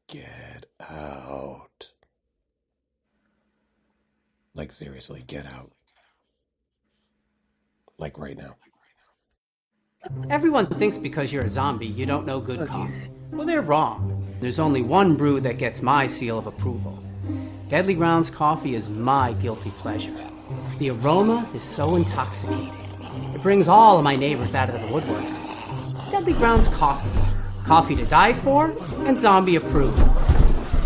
Get out. Like, seriously, get out. Like, right now. Everyone thinks because you're a zombie, you don't know good coffee. Well, they're wrong. There's only one brew that gets my seal of approval. Deadly Grounds coffee is my guilty pleasure. The aroma is so intoxicating. It brings all of my neighbors out of the woodwork. Deadly Grounds coffee. Coffee to die for, and zombie approved.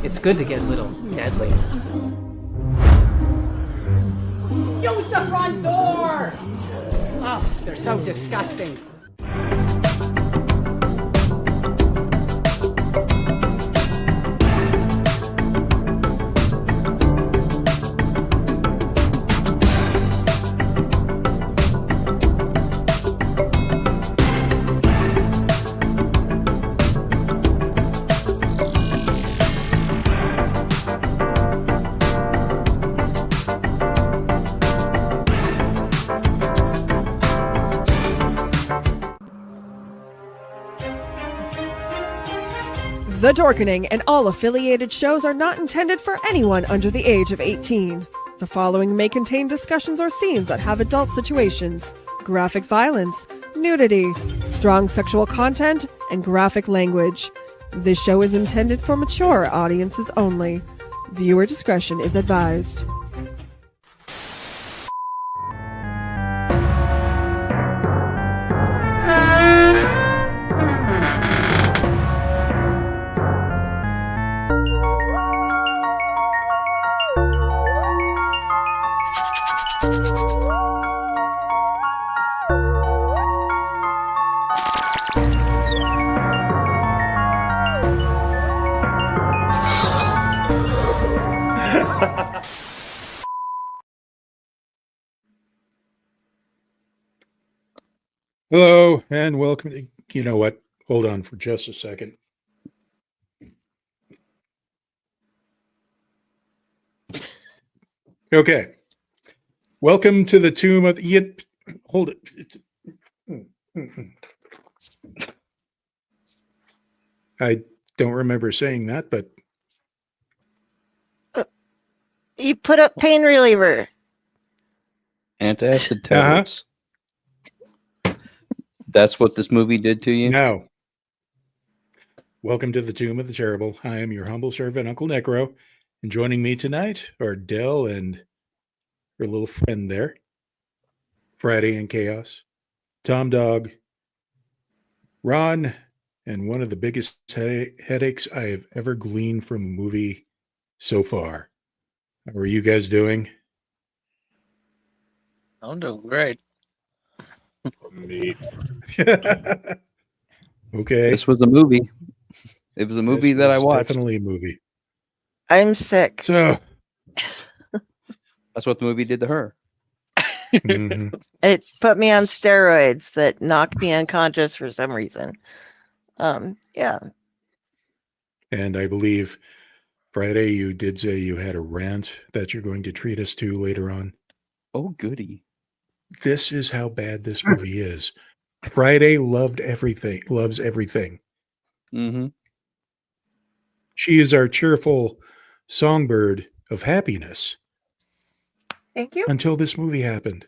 It's good to get a little deadly. Use the front door! Oh, they're so disgusting. The Dorkening and all affiliated shows are not intended for anyone under the age of 18. The following may contain discussions or scenes that have adult situations, graphic violence, nudity, strong sexual content, and graphic language. This show is intended for mature audiences only. Viewer discretion is advised. Hello and welcome to, you know what, hold on for just a second. Okay. Welcome to the tomb of hold it. I don't remember saying that, but you put up pain reliever. Antacid tablets. That's what this movie did to you? No. Welcome to the Tomb of the Terrible. I am your humble servant, UncleNecRo, and joining me tonight are Dell and her little friend there, Friday in Chaos, Tom Dog, Ron, and one of the biggest headaches I have ever gleaned from a movie so far. How are you guys doing? I'm doing great. Okay. This was a movie. It was a movie that I watched. Definitely a movie. I'm sick. So that's what the movie did to her. Mm-hmm. It put me on steroids that knocked me unconscious for some reason. Yeah. And I believe, Friday, you did say you had a rant that you're going to treat us to later on. Oh, goody. This is how bad this movie is. Friday loves everything. Mm-hmm. She is our cheerful songbird of happiness. Thank you. Until this movie happened.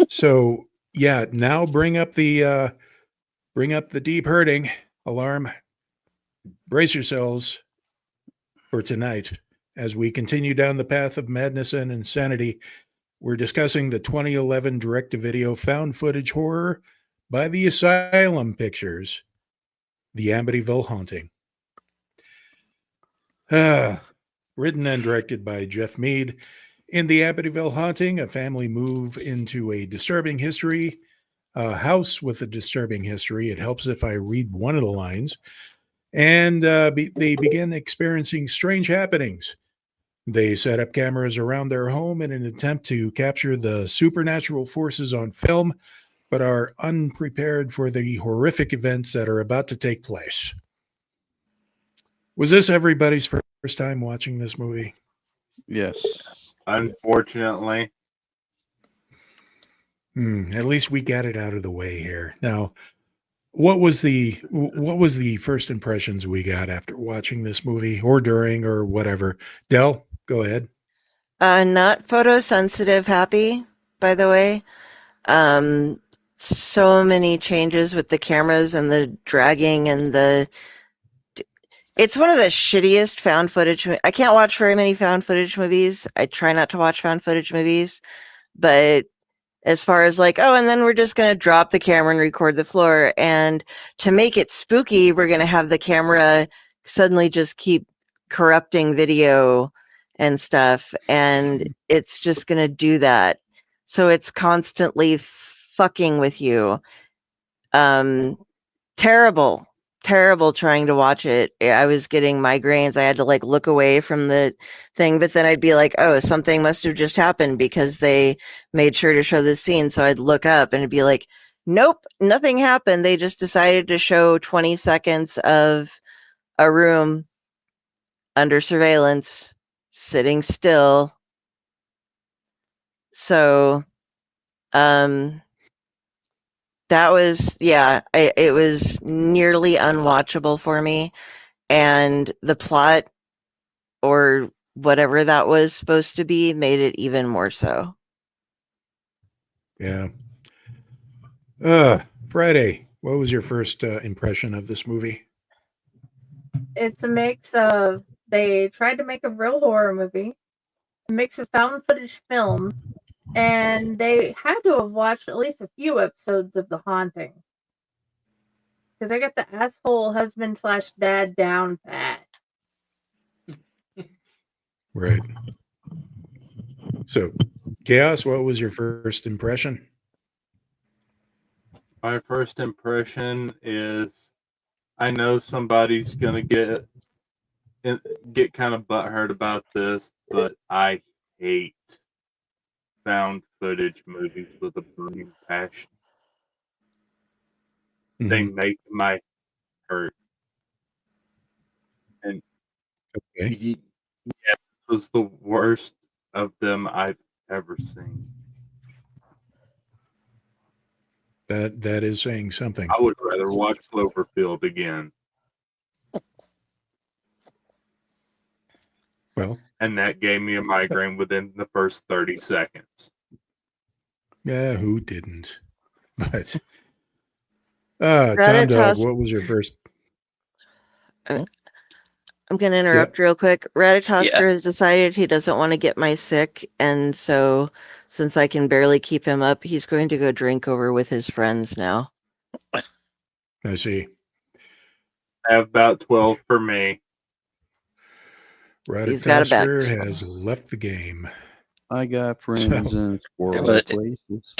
So yeah, now bring up the deep hurting alarm. Brace yourselves for tonight as we continue down the path of madness and insanity. We're discussing the 2011 direct-to-video found footage horror by the Asylum Pictures, The Amityville Haunting. Written and directed by Jeff Mead. In The Amityville Haunting, a family move into a disturbing history, a house with a disturbing history. It helps if I read one of the lines. And they begin experiencing strange happenings. They set up cameras around their home in an attempt to capture the supernatural forces on film, but are unprepared for the horrific events that are about to take place. Was this everybody's first time watching this movie? Yes. Unfortunately. At least we got it out of the way here. Now, what was the first impressions we got after watching this movie, or during, or whatever? Del, go ahead. Not photosensitive happy, by the way. So many changes with the cameras and the dragging and it's one of the shittiest found footage. I can't watch very many found footage movies. I try not to watch found footage movies, but as far as like, oh, and then we're just going to drop the camera and record the floor. And to make it spooky, we're going to have the camera suddenly just keep corrupting video and stuff. And it's just going to do that. So it's constantly fucking with you. Terrible trying to watch it. I was getting migraines. I had to like look away from the thing, but then I'd be like, oh, something must have just happened because they made sure to show this scene. So I'd look up and it'd be like, nope, nothing happened. They just decided to show 20 seconds of a room under surveillance, sitting still. So, that was, it was nearly unwatchable for me. And the plot, or whatever that was supposed to be, made it even more so. Yeah. Friday, what was your first impression of this movie? It's a mix of, they tried to make a real horror movie, a mix of found footage film, and they had to have watched at least a few episodes of The Haunting. Because I got the asshole husband / dad down pat. Right. So, Chaos, what was your first impression? My first impression is I know somebody's gonna get kind of butthurt about this, but I hate found footage movies with a burning passion. They make my hurt. And Okay. it was the worst of them I've ever seen. That is saying something. I would rather watch Cloverfield again. Well, and that gave me a migraine within the first 30 seconds. Yeah, who didn't? But Tom Dog, what was your first? I'm going to interrupt real quick. Ratatosker has decided he doesn't want to get my sick, and so since I can barely keep him up, he's going to go drink over with his friends now. I see. I have about 12 for me. Ratatosker has left the game. I got friends in squirrel places.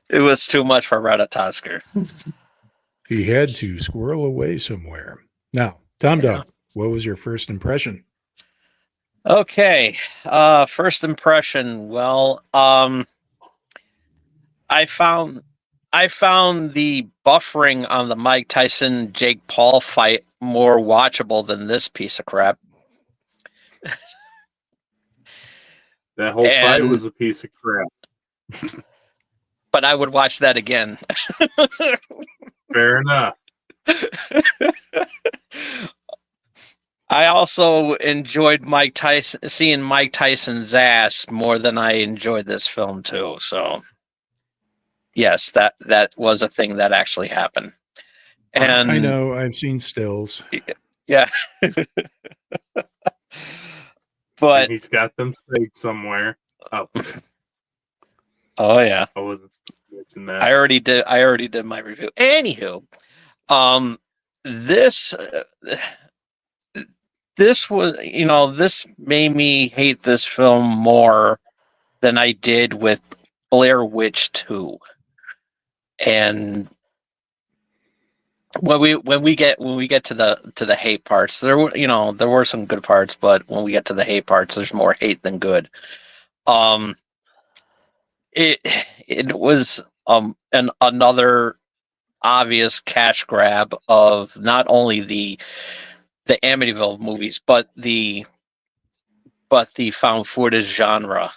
It was too much for Ratatosker. He had to squirrel away somewhere. Now, Tom Dog, what was your first impression? Okay, first impression. Well, I found the buffering on the Mike Tyson Jake Paul fight more watchable than this piece of crap. That whole fight was a piece of crap. But I would watch that again. Fair enough. I also enjoyed seeing Mike Tyson's ass more than I enjoyed this film too. So, yes, that was a thing that actually happened. And I know, I've seen stills. Yeah. But and he's got them saved somewhere. Oh yeah. I wasn't mentioning that. I already did my review. Anywho, this was, this made me hate this film more than I did with Blair Witch 2. And when we get to the hate parts, there were some good parts, but when we get to the hate parts, there's more hate than good. It was another obvious cash grab of not only the Amityville movies, but the found footage genre.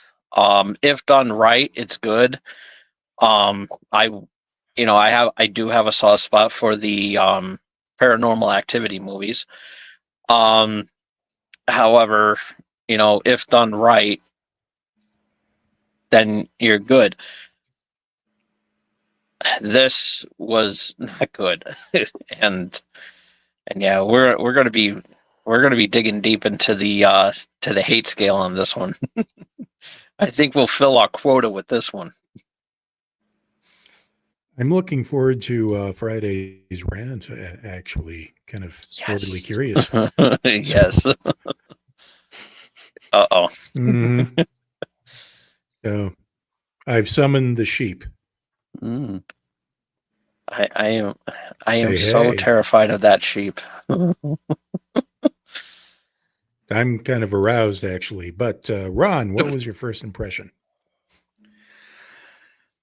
If done right, it's good. I I do have a soft spot for the Paranormal Activity movies. However, if done right, then you're good. This was not good, and yeah, we're gonna be digging deep into the hate scale on this one. I think we'll fill our quota with this one. I'm looking forward to Friday's rant. Actually, kind of morbidly curious. Yes. Uh-oh. Mhm. So I've summoned the sheep. I am so Hey. terrified of that sheep. I'm kind of aroused, actually. But Ron, what was your first impression?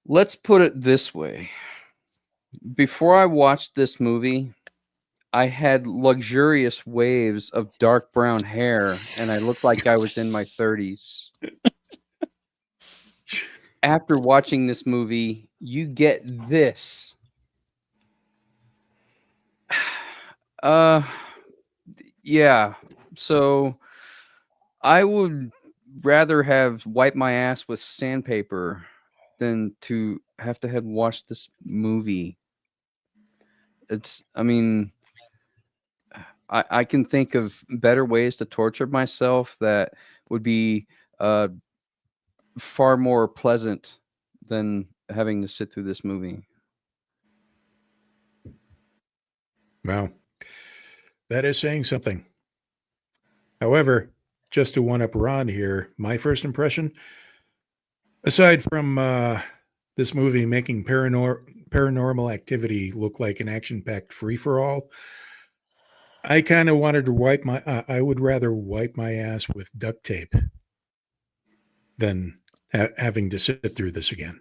Let's put it this way. Before I watched this movie, I had luxurious waves of dark brown hair, and I looked like I was in my 30s. After watching this movie, you get this. Yeah. So I would rather have wiped my ass with sandpaper than to have watch this movie. I mean, I can think of better ways to torture myself that would be far more pleasant than having to sit through this movie. Wow. That is saying something. However, just to one up Ron here, my first impression, aside from this movie making Paranormal Activity look like an action-packed free-for-all, I kind of wanted to I would rather wipe my ass with duct tape than having to sit through this again.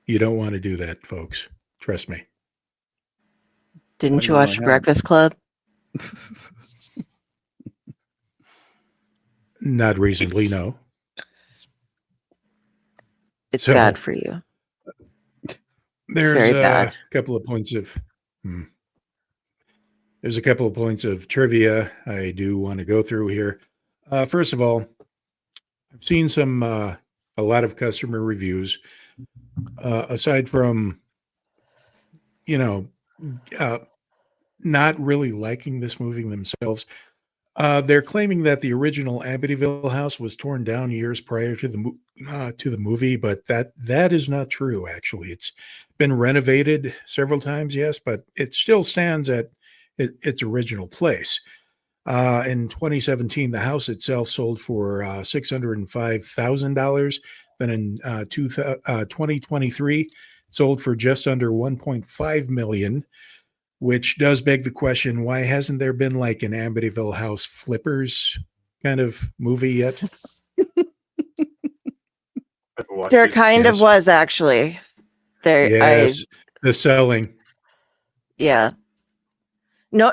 You don't want to do that, folks. Trust me. Didn't you watch Breakfast Club? Not recently, no. It's bad for you. There's very bad. a couple of points of there's a couple of points of trivia I do want to go through here. First of all, I've seen a lot of customer reviews. Aside from, not really liking this movie themselves, they're claiming that the original Amityville house was torn down years prior to the movie, but that is not true. Actually, it's been renovated several times, yes, but it still stands at its original place. In 2017, the house itself sold for $605,000. Then in 2023, it sold for just under $1.5 million. Which does beg the question, why hasn't there been like an Amityville House Flippers kind of movie yet? There kind of was, actually. Yes, The Selling. Yeah. No.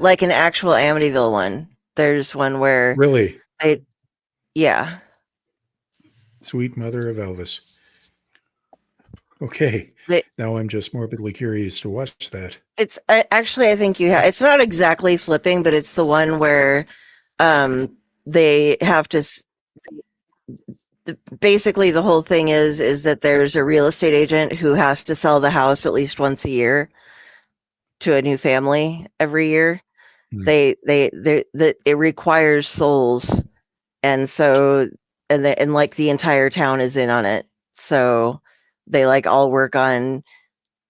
Like an actual Amityville one. There's one where... Really? Yeah. Sweet Mother of Elvis. Okay. Now I'm just morbidly curious to watch that. It's actually, I think it's not exactly flipping, but it's the one where they have to basically the whole thing is that there's a real estate agent who has to sell the house at least once a year to a new family every year. It requires souls, and so and like the entire town is in on it, so they like all work on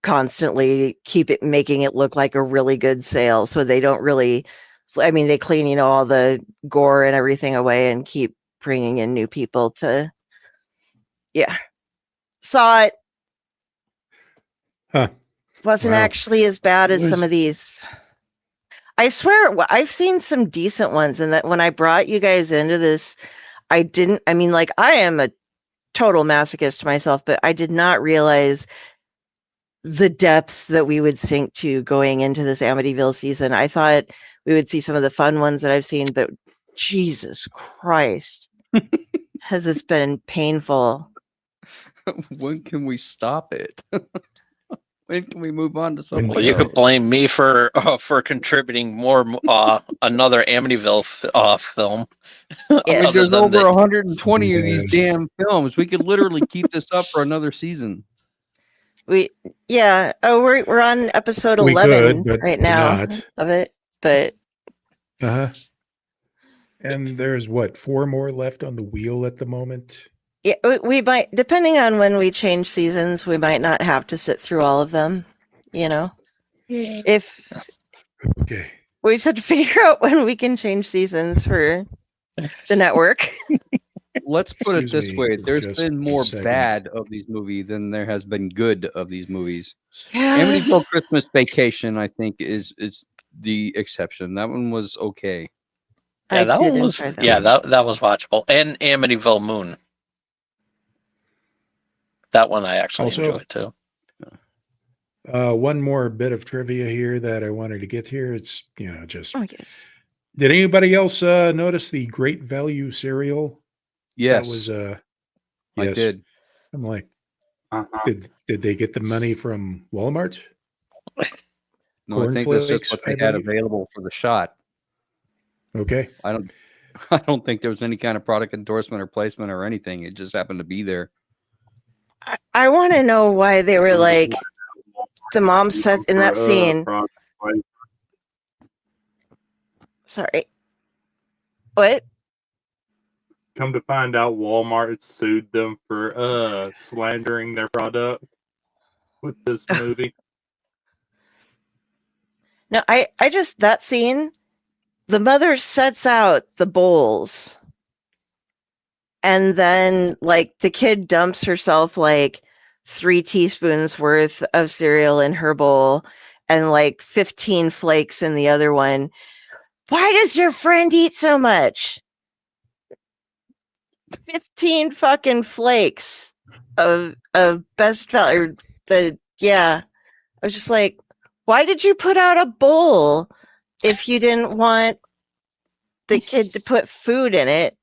constantly making it look like a really good sale. So they don't really, they clean, all the gore and everything away and keep bringing in new people to, saw it. Huh. Wasn't actually as bad as some of these. I swear, I've seen some decent ones. And that when I brought you guys into this, I am a total masochist myself, but I did not realize the depths that we would sink to going into this Amityville season. I thought we would see some of the fun ones that I've seen, but Jesus Christ. has this been painful. When can we stop it? When can we move on to something Well, you could blame me for contributing more another Amityville film. I mean, Yes. there's Other than over the- 120 of these damn films. We could literally keep this up for another season. Yeah. Oh, we're on episode We 11 could, but right we're now not. of it, but Uh-huh. And there's what, 4 more left on the wheel at the moment? yeah, we might, depending on when we change seasons, we might not have to sit through all of them. You know, if Okay. we just have to figure out when we can change seasons for the network. Let's put it Excuse this me way: for there's just been a more second. bad of these movies than there has been good of these movies. Yeah. Amityville Christmas Vacation, I think, is the exception. That one was okay. Yeah, that did one was enjoy that yeah one. that was watchable. And Amityville Moon. That one I actually Also- enjoyed too. One more bit of trivia here that I wanted to get here. It's, just. Oh, yes. Did anybody else notice the Great Value cereal? Yes, That was I yes. did. I'm like, Uh-huh. did they get the money from Walmart? No, I think that's just Cornflakes, what I they had believe. available for the shot. Okay. I don't think there was any kind of product endorsement or placement or anything. It just happened to be there. I want to know why they were like, the mom said in that For, scene. product placement. Sorry. What? Come to find out, Walmart sued them for slandering their product with this movie. No, I just, that scene, the mother sets out the bowls. And then, like, the kid dumps herself, like, 3 teaspoons worth of cereal in her bowl and, like, 15 flakes in the other one. Why does your friend eat so much? 15 fucking flakes of best value. I was just like, why did you put out a bowl if you didn't want the kid to put food in it?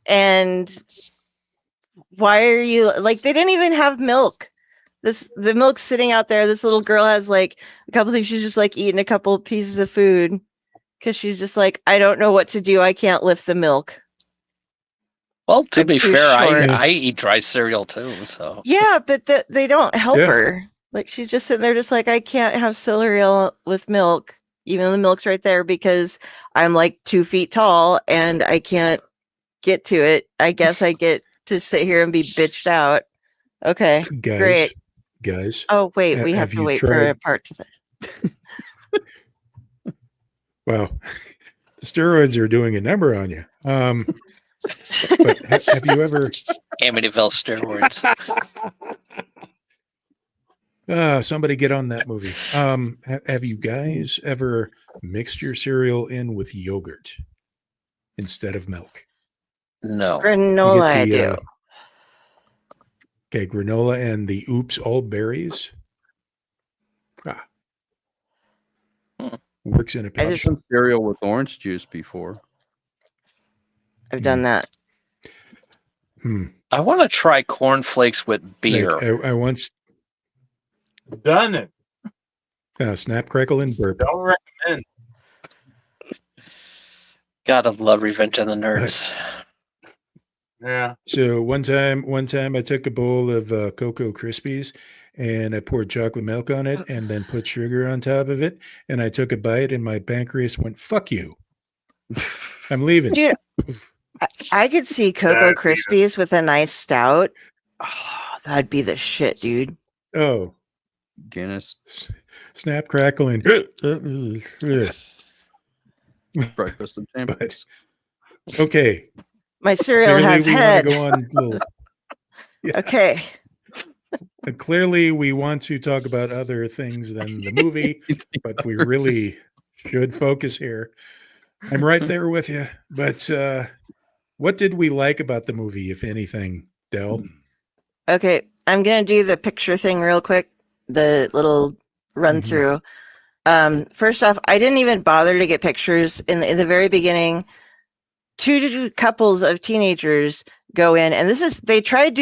And why are you like, they didn't even have milk. The milk's sitting out there. This little girl has like a couple things. She's just like eating a couple pieces of food because she's just like, I don't know what to do. I can't lift the milk. Well, to I'm be too fair, short. I eat dry cereal too. So Yeah, but they don't help Yeah. her. Like, she's just sitting there just like, I can't have cereal with milk, even though the milk's right there, because I'm like 2 feet tall and I can't get to it. I guess I get to sit here and be bitched out. Okay, great. Guys. Oh, wait, we have have to you wait for a tried- part to that. Well, the steroids are doing a number on you. But have you ever? Amityville steroids. Somebody get on that movie. Have you guys ever mixed your cereal in with yogurt instead of milk? No. Granola, I You do. get okay, granola and the Oops All Berries. Works in a I pinch. just- Some cereal with orange juice before. I've done that. I want to try cornflakes with beer. Like, I once Done it. snap, crackle, and burp. Don't recommend. Gotta love Revenge of the Nerds. Yeah. So one time I took a bowl of Cocoa Krispies and I poured chocolate milk on it and then put sugar on top of it. And I took a bite and my pancreas went, "Fuck you. I'm leaving." Dude, I could see Cocoa That'd be the- Krispies with a nice stout. Oh, that'd be the shit, dude. Oh, Guinness, snap, crackle, and breakfast of champions. okay. My cereal Clearly has we head. want to go on little, Okay. clearly we want to talk about other things than the movie, but we really should focus here. I'm right there with you. But what did we like about the movie, if anything, Del? Okay, I'm gonna do the picture thing real quick. The little run through. First off, I didn't even bother to get pictures in the very beginning. two couples of teenagers go in, and they tried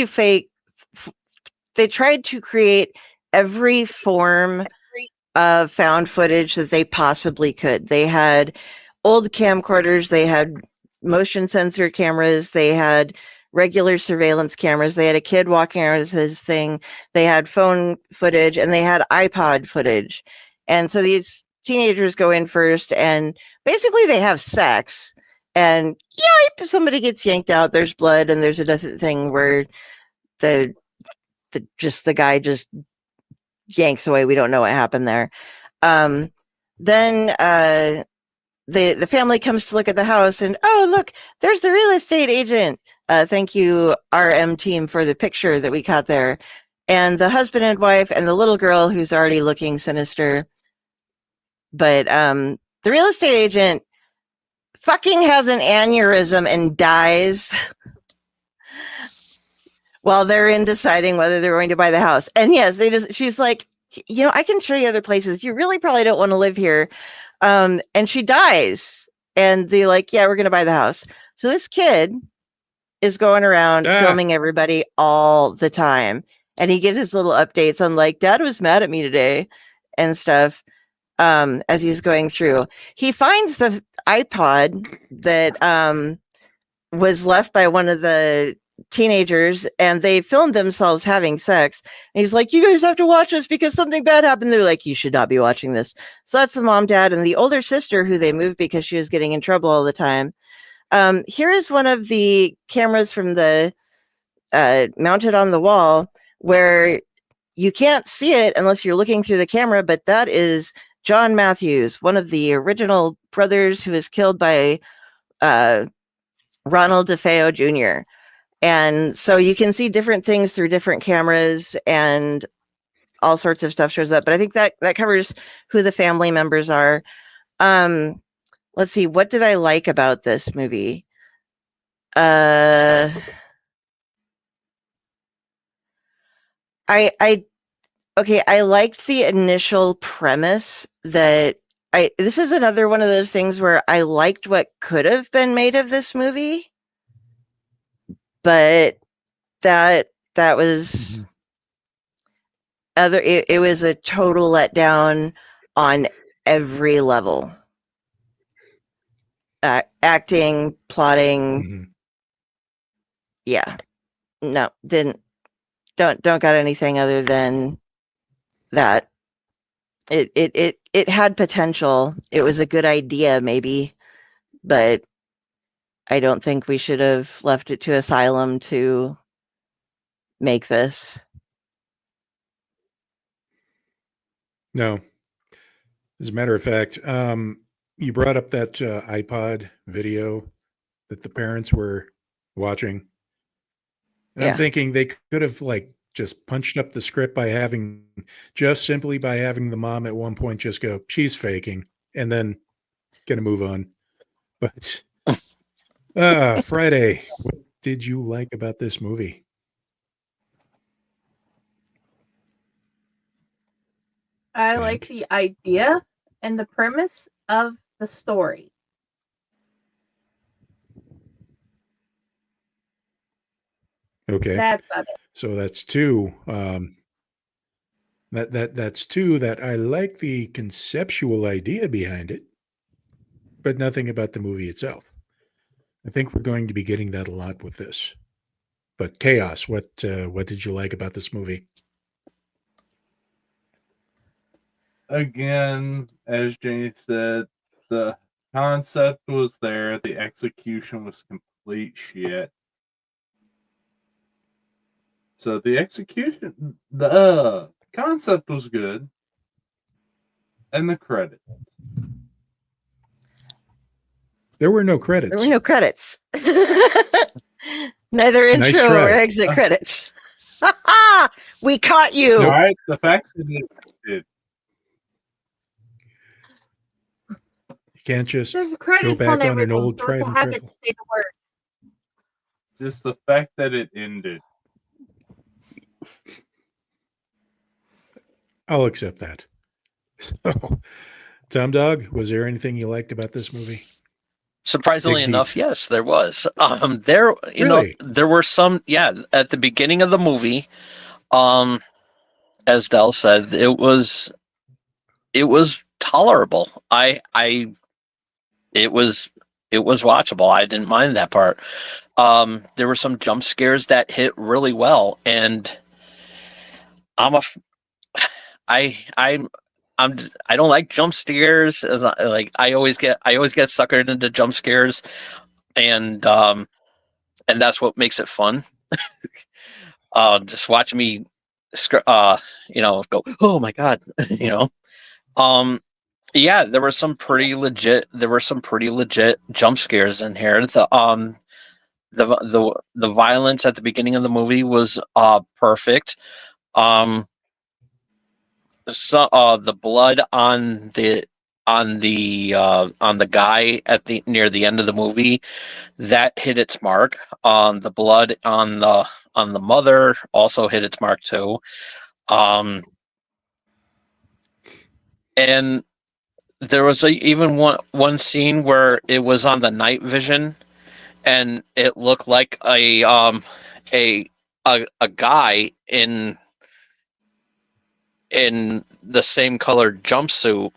to create every form of found footage that they possibly could. They had old camcorders, they had motion sensor cameras, they had regular surveillance cameras, they had a kid walking around with his thing, they had phone footage, and they had iPod footage. And so these teenagers go in first, and basically they have sex, and somebody gets yanked out, there's blood, and there's a thing where the guy just yanks away. We don't know what happened there. Then the family comes to look at the house, and oh, look, there's the real estate agent. Thank you, RM team, for the picture that we caught there. And the husband and wife and the little girl who's already looking sinister. But the real estate agent fucking has an aneurysm and dies while they're in deciding whether they're going to buy the house. And yes, she's like, I can show you other places. You really probably don't want to live here. And she dies. And they're like, yeah, we're going to buy the house. So this kid is going around filming everybody all the time. And he gives his little updates on like, Dad was mad at me today and stuff as he's going through. He finds the iPod that was left by one of the teenagers, and they filmed themselves having sex. And he's like, you guys have to watch this because something bad happened. They're like, you should not be watching this. So that's the mom, dad, and the older sister who they moved because she was getting in trouble all the time. Here is one of the cameras from the mounted on the wall where you can't see it unless you're looking through the camera, but that is John Matthews, one of the original brothers who was killed by Ronald W Jr. And so you can see different things through different cameras, and all sorts of stuff shows up. But I think that covers who the family members are. Let's see, what did I like about this movie? I liked the initial premise that this is another one of those things where I liked what could have been made of this movie, but that was it was a total letdown on every level. Acting, plotting, no, don't got anything other than that. It had potential. It was a good idea, maybe, but I don't think we should have left it to Asylum to make this. No. As a matter of fact, you brought up that iPod video that the parents were watching. And I'm thinking they could have just punched up the script by simply having the mom at one point just go, she's faking, and then gonna move on. But Friday, what did you like about this movie? I like the idea and the premise of the story. Okay. That's about it. So that's two. That's two that I like the conceptual idea behind it, but nothing about the movie itself. I think we're going to be getting that a lot with this. But Chaos, what did you like about this movie? Again, as Jenny said, the concept was there, the execution was complete shit. So the execution, the concept was good, and the credits. There were no credits. There were no credits. Neither intro Nice or exit credits. We caught you. All right, the fact is it did. You can't just There's go credits back on an old so tried and have it true. say the word. Just the fact that it ended. I'll accept that. So, Tom Dog, was there anything you liked about this movie? Surprisingly Dig deep. enough, yes, there was. There, Really? there were some. Yeah, at the beginning of the movie, as Del said, it was tolerable. It was watchable. I didn't mind that part. There were some jump scares that hit really well, and I'm a f- I I'm I don't like jump scares. I always get suckered into jump scares, and that's what makes it fun. Just watching me, go, oh my god, you know. Um, yeah, there were some pretty legit jump scares in here. The violence at the beginning of the movie was perfect. Um, the blood on the guy at the near the end of the movie, that hit its mark. The blood on the mother also hit its mark too. And there was even one scene where it was on the night vision, and it looked like a a guy in the same colored jumpsuit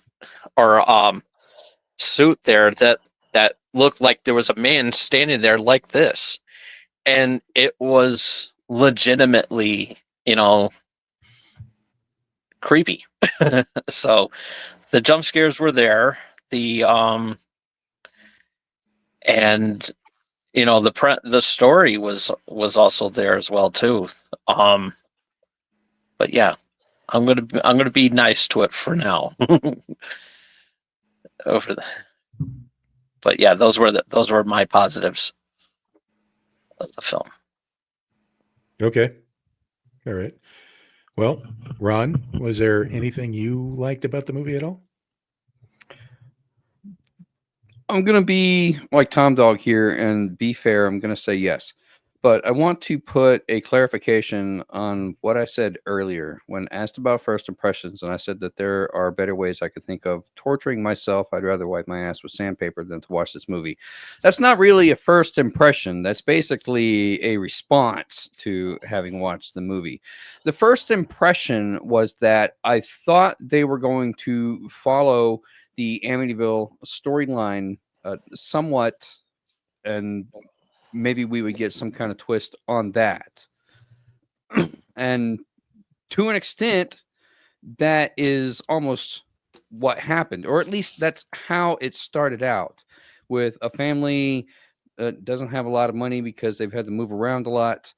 or suit there that looked like there was a man standing there like this, and it was legitimately, creepy. So the jump scares were there. The and the story was also there as well too. But yeah, I'm gonna be nice to it for now. Over the, but yeah, those were my positives of the film. Okay. All right. Well, Ron, was there anything you liked about the movie at all? I'm going to be like Tom Dog here and be fair. I'm going to say yes. But I want to put a clarification on what I said earlier when asked about first impressions. And I said that there are better ways I could think of torturing myself. I'd rather wipe my ass with sandpaper than to watch this movie. That's not really a first impression. That's basically a response to having watched the movie. The first impression was that I thought they were going to follow the Amityville storyline somewhat, and maybe we would get some kind of twist on that. And to an extent, that is almost what happened, or at least that's how it started out, with a family that doesn't have a lot of money because they've had to move around a lot,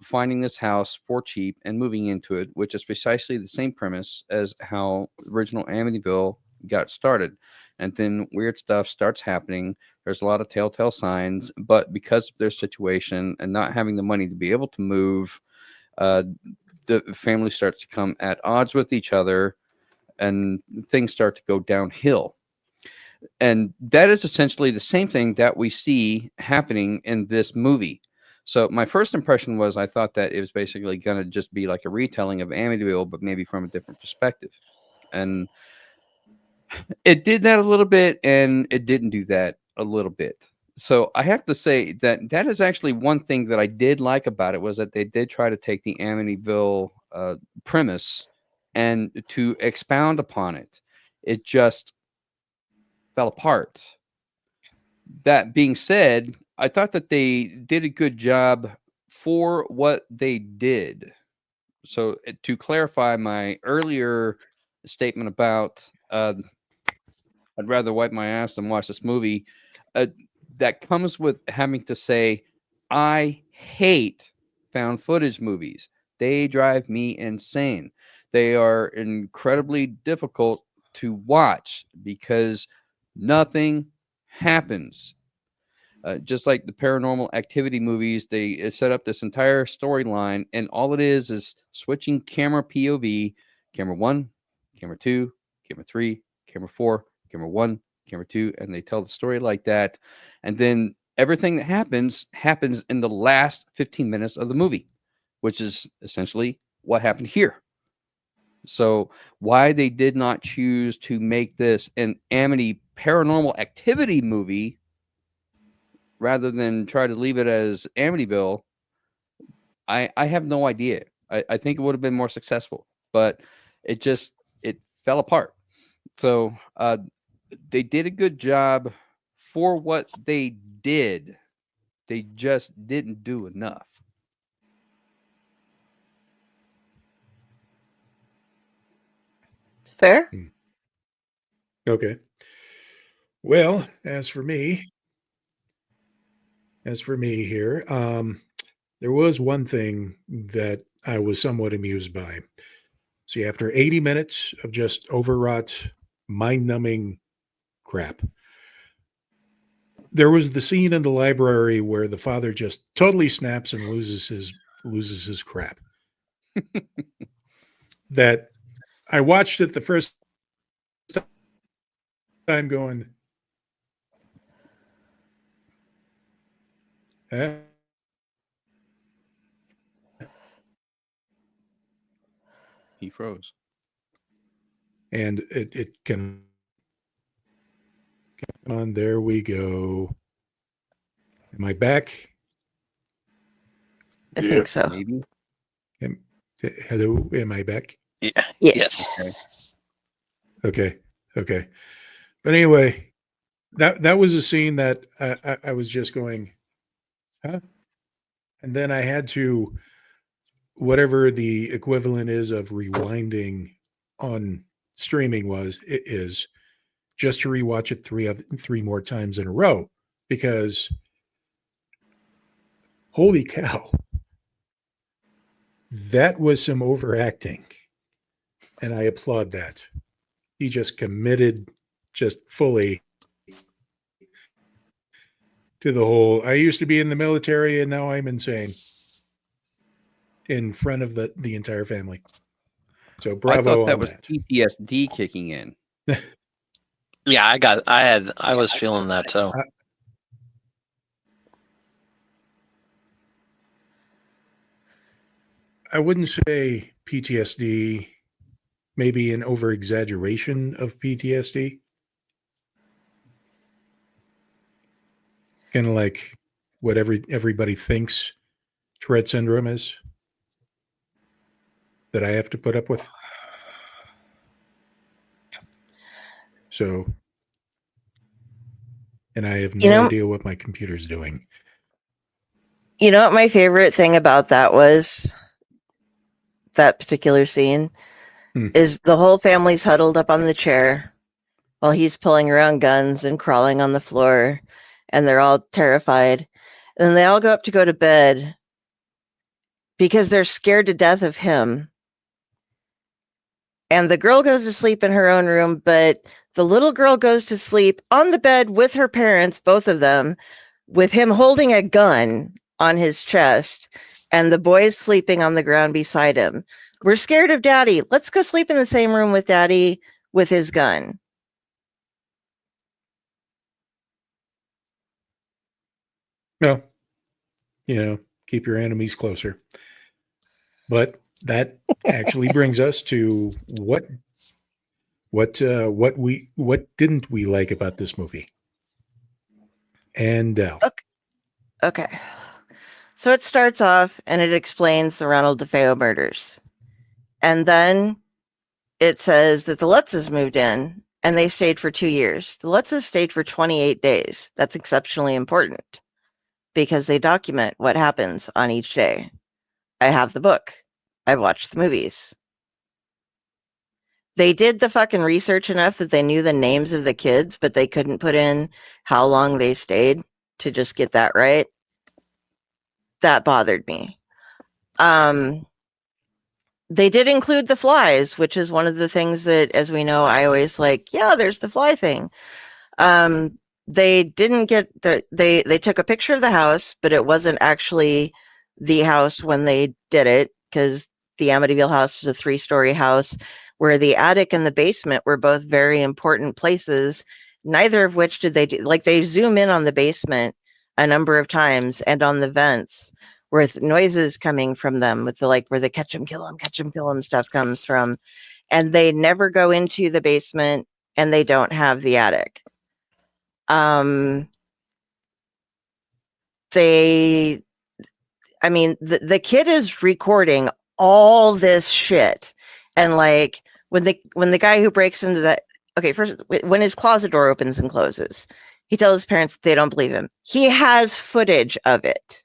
finding this house for cheap and moving into it, which is precisely the same premise as how original Amityville got started. And then weird stuff starts happening. There's a lot of telltale signs, but because of their situation and not having the money to be able to move, the family starts to come at odds with each other, and things start to go downhill. And that is essentially the same thing that we see happening in this movie. So my first impression was I thought that it was basically going to just be like a retelling of Amityville, but maybe from a different perspective. And it did that a little bit, and it didn't do that a little bit. So I have to say that that is actually one thing that I did like about it, was that they did try to take the Amityville premise and to expound upon it. It just fell apart. That being said, I thought that they did a good job for what they did. So to clarify my earlier statement about I'd rather wipe my ass than watch this movie, that comes with having to say, I hate found footage movies. They drive me insane. They are incredibly difficult to watch because nothing happens. Just like the Paranormal Activity movies, they set up this entire storyline, and all it is switching camera POV, camera 1, camera 2, camera 3, camera 4, camera 1, camera 2, and they tell the story like that. And then everything that happens in the last 15 minutes of the movie, which is essentially what happened here. So why they did not choose to make this an Amity Paranormal Activity movie rather than try to leave it as Amityville, I have no idea. I think it would have been more successful, but it fell apart. So they did a good job for what they did. They just didn't do enough. It's fair. Okay. Well, as for me here, there was one thing that I was somewhat amused by. See, after 80 minutes of just overwrought, mind-numbing crap, there was the scene in the library where the father just totally snaps and loses his crap. That I watched it the first time going, eh? He froze. And it can come on, there we go. Am I back? I think so. Maybe. Hello, am I back? Yeah. Yes. Okay. But anyway, that was a scene that I was just going, huh? And then I had to, whatever the equivalent is of rewinding on streaming is just to rewatch it three more times in a row, because holy cow, that was some overacting, and I applaud that. He just committed just fully to the whole, I used to be in the military and now I'm insane, in front of the entire family. So bravo. I thought that on was that. PTSD kicking in. Yeah, I was feeling that too. I wouldn't say PTSD, maybe an over exaggeration of PTSD. Kind of like what everybody thinks Tourette syndrome is, that I have to put up with. So, and I have no idea what my computer's doing. You know what my favorite thing about that was? That particular scene is the whole family's huddled up on the chair while he's pulling around guns and crawling on the floor, and they're all terrified. And then they all go to bed because they're scared to death of him. And the girl goes to sleep in her own room, but the little girl goes to sleep on the bed with her parents, both of them, with him holding a gun on his chest, and the boys sleeping on the ground beside him. We're scared of Daddy. Let's go sleep in the same room with Daddy with his gun. No, keep your enemies closer. But that actually brings us to what didn't we like about this movie? And Okay. So it starts off and it explains the Ronald DeFeo murders. And then it says that the Lutzes moved in and they stayed for 2 years. The Lutzes stayed for 28 days. That's exceptionally important because they document what happens on each day. I have the book. I've watched the movies. They did the fucking research enough that they knew the names of the kids, but they couldn't put in how long they stayed to just get that right. That bothered me. They did include the flies, which is one of the things that, as we know, I always like, yeah, there's the fly thing. They didn't get they took a picture of the house, but it wasn't actually the house when they did it, because the Amityville house is a 3-story house where the attic and the basement were both very important places, neither of which did they do. Like, they zoom in on the basement a number of times and on the vents with noises coming from them, with the, like, where the catch 'em kill 'em stuff comes from, and they never go into the basement, and they don't have the attic. the kid is recording all this shit. And like when the guy who breaks into that, okay, first, when his closet door opens and closes, he tells his parents they don't believe him. He has footage of it,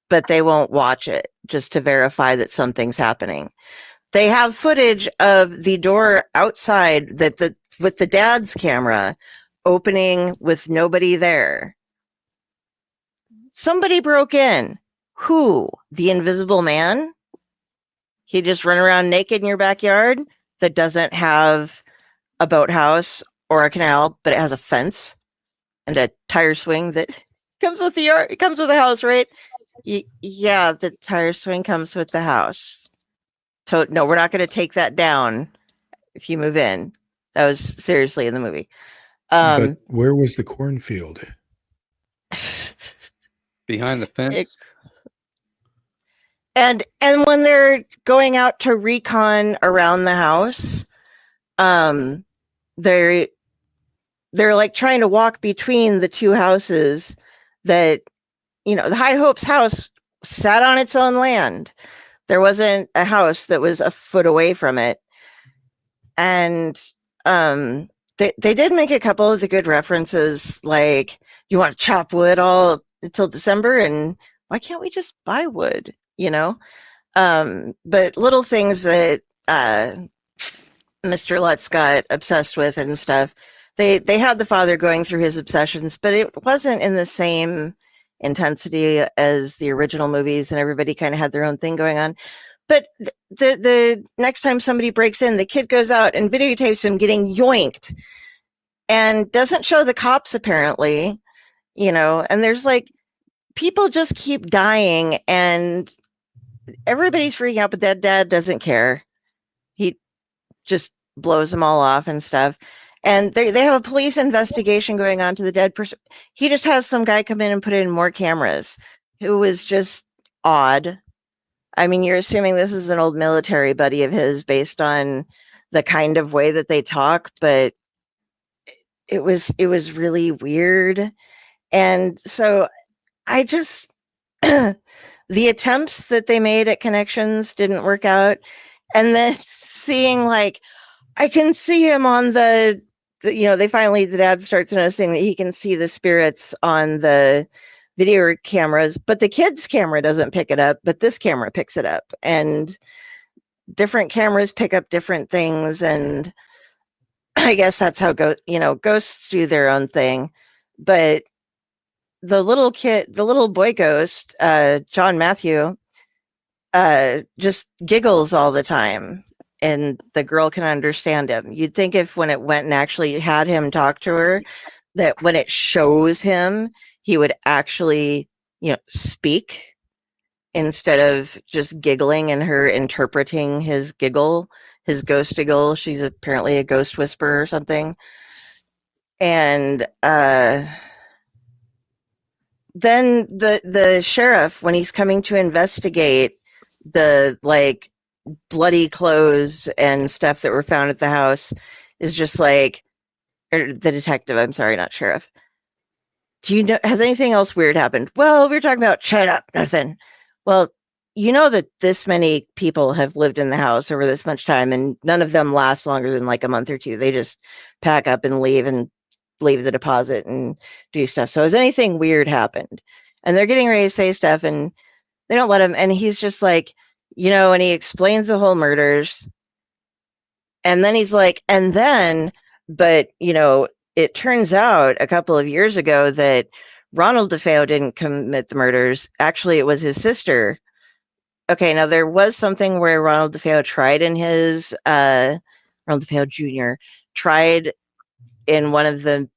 but they won't watch it just to verify that something's happening. They have footage of the door outside with the dad's camera opening with nobody there. Somebody broke in. Who? The Invisible Man? He just run around naked in your backyard that doesn't have a boathouse or a canal, but it has a fence and a tire swing that comes with it comes with the house, right? Yeah, the tire swing comes with the house. No, we're not going to take that down if you move in. That was seriously in the movie. But where was the cornfield? Behind the fence. And when they're going out to recon around the house, they're like trying to walk between the two houses that, the High Hope's house sat on its own land. There wasn't a house that was a foot away from it. And they did make a couple of the good references, like, you want to chop wood all until December, and why can't we just buy wood, But little things that Mr. Lutz got obsessed with and stuff, they had the father going through his obsessions, but it wasn't in the same intensity as the original movies, and everybody kind of had their own thing going on. But the next time somebody breaks in, the kid goes out and videotapes him getting yoinked and doesn't show the cops, apparently, and there's like, people just keep dying and everybody's freaking out, but that dad doesn't care. He just blows them all off and stuff. And they have a police investigation going on to the dead person. He just has some guy come in and put in more cameras, who was just odd. I mean, you're assuming this is an old military buddy of his based on the kind of way that they talk, but it was really weird. And so I just, the attempts that they made at connections didn't work out. And then seeing, like, I can see him on the dad starts noticing that he can see the spirits on the video cameras, but the kid's camera doesn't pick it up, but this camera picks it up, and different cameras pick up different things. And I guess that's how ghosts do their own thing. But the little boy ghost, John Matthew, just giggles all the time, and the girl can understand him. You'd think if when it went and actually had him talk to her, that when it shows him, he would actually, speak instead of just giggling and her interpreting his giggle, his ghost giggle. She's apparently a ghost whisperer or something. And then the sheriff, when he's coming to investigate the like bloody clothes and stuff that were found at the house, is just like, or the detective, I'm sorry, not sheriff. Do you know, has anything else weird happened? Well, we were talking about, shut up, nothing. Well, you know that this many people have lived in the house over this much time, and none of them last longer than like a month or two. They just pack up and leave the deposit and do stuff. So has anything weird happened? And they're getting ready to say stuff, and they don't let him. And he's just like, and he explains the whole murders. And then he's like, but it turns out a couple of years ago that Ronald DeFeo didn't commit the murders. Actually, it was his sister. Okay, now there was something where Ronald DeFeo tried in his, Ronald DeFeo Jr. tried in one of the,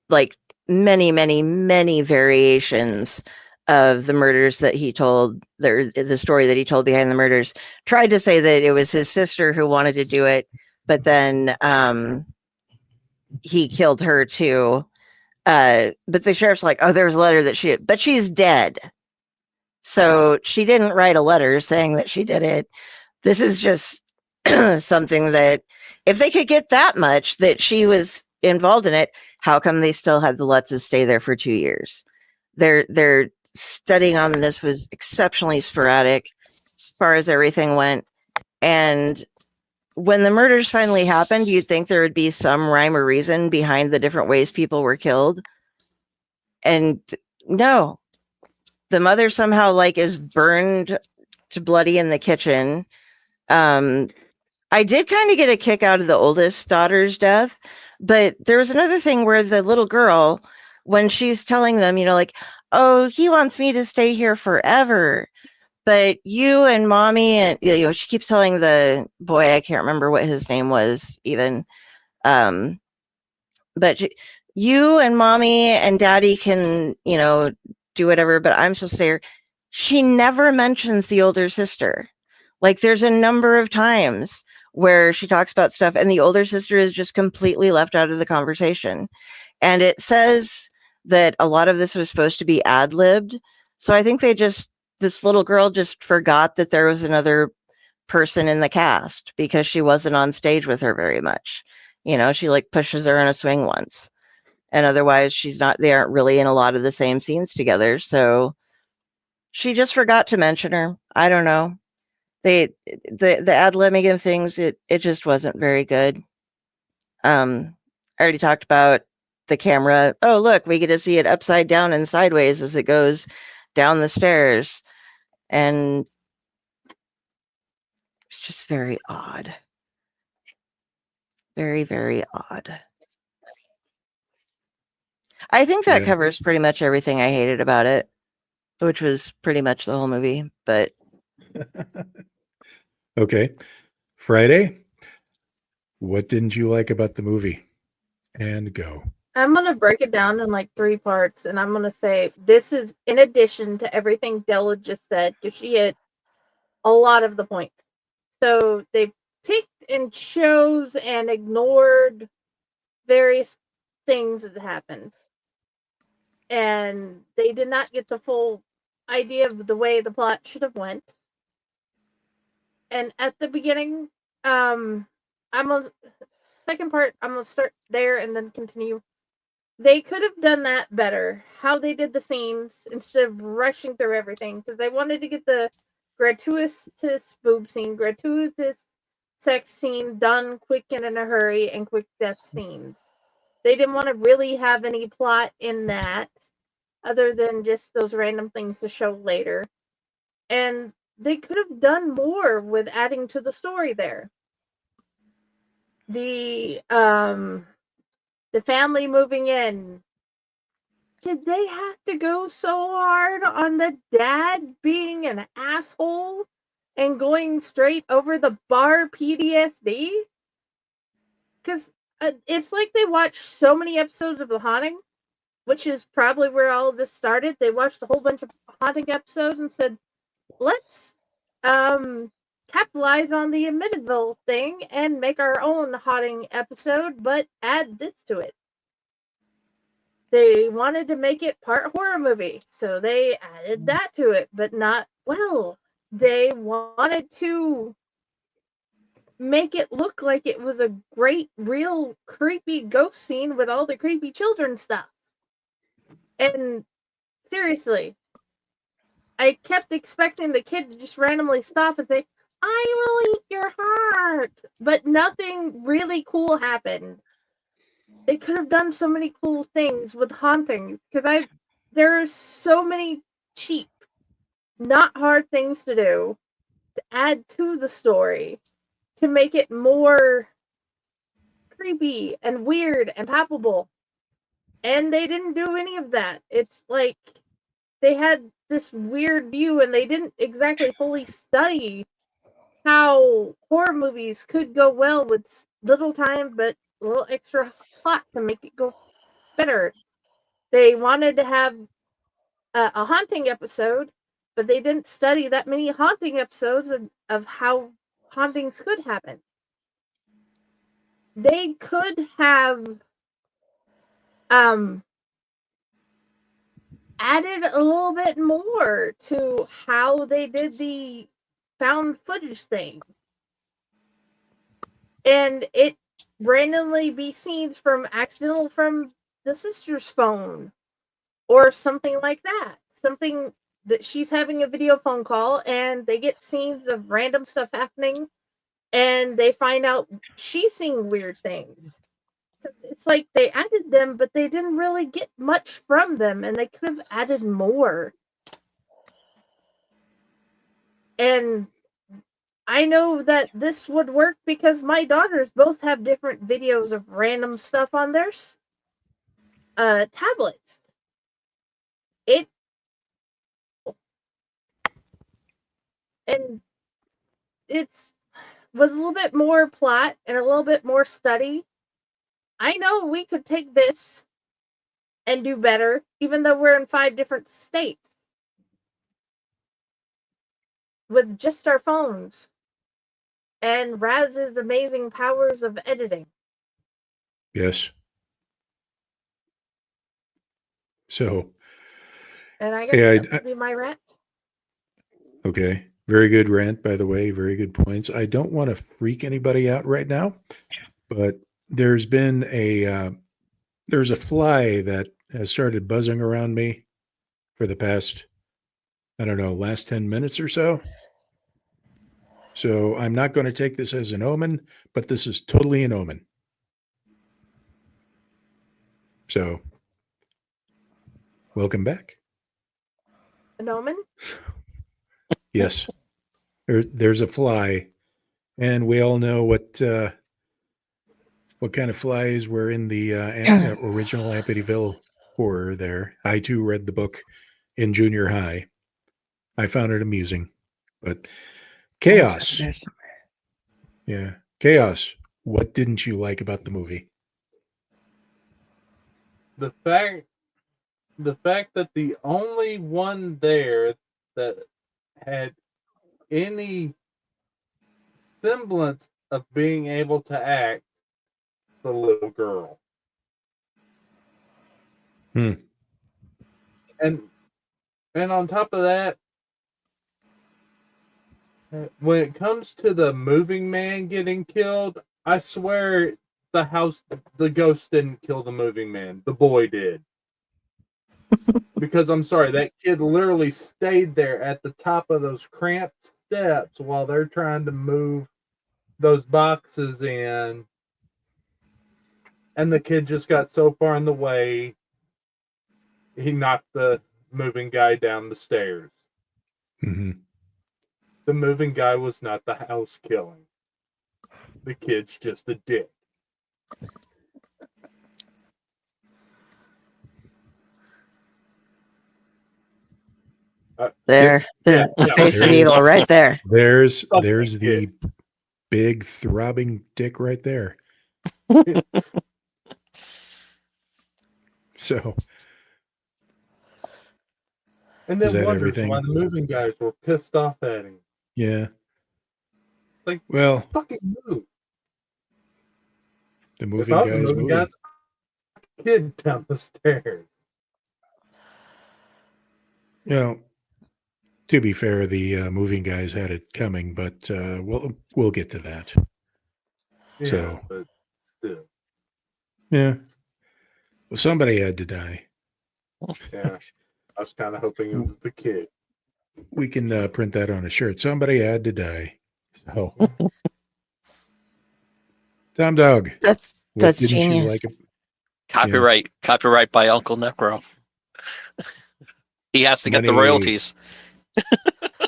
like, many, many, many variations of the murders that he told, the story that he told behind the murders, tried to say that it was his sister who wanted to do it, but then he killed her too. But the sheriff's like, oh, there was a letter that but she's dead. So she didn't write a letter saying that she did it. This is just something that, if they could get that much that she was involved in it, how come they still had the Lutzes stay there for 2 years? their studying on this was exceptionally sporadic as far as everything went. And when the murders finally happened, you'd think there would be some rhyme or reason behind the different ways people were killed. And no, the mother somehow like is burned to bloody in the kitchen. I did kind of get a kick out of the oldest daughter's death, but there was another thing where the little girl, when she's telling them, you know, like, oh, he wants me to stay here forever, but you and mommy, and you know, she keeps telling the boy, I can't remember what his name was even, but you and mommy and daddy can, you know, do whatever, but I'm supposed to stay here. She never mentions the older sister. Like, there's a number of times where she talks about stuff and the older sister is just completely left out of the conversation. And it says that a lot of this was supposed to be ad-libbed. So I think this little girl just forgot that there was another person in the cast because she wasn't on stage with her very much. You know, she like pushes her in a swing once. And otherwise they aren't really in a lot of the same scenes together. So she just forgot to mention her. I don't know. The ad-libbing of things, it just wasn't very good. I already talked about the camera. Oh, look, we get to see it upside down and sideways as it goes down the stairs. And it's just very odd. Very, very odd. I think that Yeah. covers pretty much everything I hated about it, which was pretty much the whole movie. But Okay. Friday, what didn't you like about the movie? And go. I'm going to break it down in like 3 parts, and I'm going to say this is in addition to everything Della just said, because she hit a lot of the points. So they picked and chose and ignored various things that happened. And they did not get the full idea of the way the plot should have went. And at the beginning, second part, I'm gonna start there and then continue. They could have done that better. How they did the scenes instead of rushing through everything, because they wanted to get the gratuitous boob scene, gratuitous sex scene done quick and in a hurry, and quick death scenes. They didn't want to really have any plot in that, other than just those random things to show later. And they could have done more with adding to the story there. The family moving in. Did they have to go so hard on the dad being an asshole and going straight over the bar PTSD? Because it's like they watched so many episodes of The Haunting, which is probably where all of this started. They watched a whole bunch of Haunting episodes and said, let's capitalize on the Amityville thing and make our own Haunting episode, but add this to it. They wanted to make it part horror movie, so they added that to it, but not well. They wanted to make it look like it was a great, real, creepy ghost scene with all the creepy children stuff. And seriously, I kept expecting the kid to just randomly stop and say, I will eat your heart. But nothing really cool happened. They could have done so many cool things with hauntings, because there are so many cheap, not hard things to do to add to the story to make it more creepy and weird and palpable. And they didn't do any of that. It's like they had this weird view and they didn't exactly fully study how horror movies could go well with little time but a little extra plot to make it go better. They wanted to have a haunting episode, but they didn't study that many haunting episodes of how hauntings could happen. They could have added a little bit more to how they did the found footage thing. And it randomly be scenes from accidental from the sister's phone, or something like that. Something that she's having a video phone call and they get scenes of random stuff happening and they find out she's seeing weird things. It's like they added them, but they didn't really get much from them, and they could have added more. And I know that this would work because my daughters both have different videos of random stuff on their tablets. And it's with a little bit more plot and a little bit more study. I know we could take this and do better, even though we're in 5 different states with just our phones and Raz's amazing powers of editing. Yes. So, And I guess that would be my rant. Okay. Very good rant, by the way. Very good points. I don't want to freak anybody out right now, but there's been there's a fly that has started buzzing around me for the past, I don't know, last 10 minutes or so. So I'm not going to take this as an omen, but this is totally an omen. So welcome back. An omen? Yes. There's a fly, and we all know what kind of flies were in the original Amityville horror there. I, too, read the book in junior high. I found it amusing. But Chaos. Yeah. Chaos. What didn't you like about the movie? The fact that the only one there that had any semblance of being able to act, the little girl. And on top of that, when it comes to the moving man getting killed, I swear the ghost didn't kill the moving man. The boy did. Because I'm sorry, that kid literally stayed there at the top of those cramped steps while they're trying to move those boxes in. And the kid just got so far in the way, he knocked the moving guy down the stairs. Mm-hmm. The moving guy was not the house killing. The kid's just a dick. The face of evil right there. There's the big throbbing dick right there. So, and then wonders why the moving guys were pissed off at him. Yeah. Like, well, fucking move. The moving guys moving. Kid down the stairs. You know, to be fair, the moving guys had it coming, but we'll get to that. Yeah, so, but still. Yeah. Well, somebody had to die. Yeah. I was kind of hoping it was the kid. We can print that on a shirt. Somebody had to die. So, Tom Dog. That's genius. Copyright by UncleNecRo. He has to get the royalties.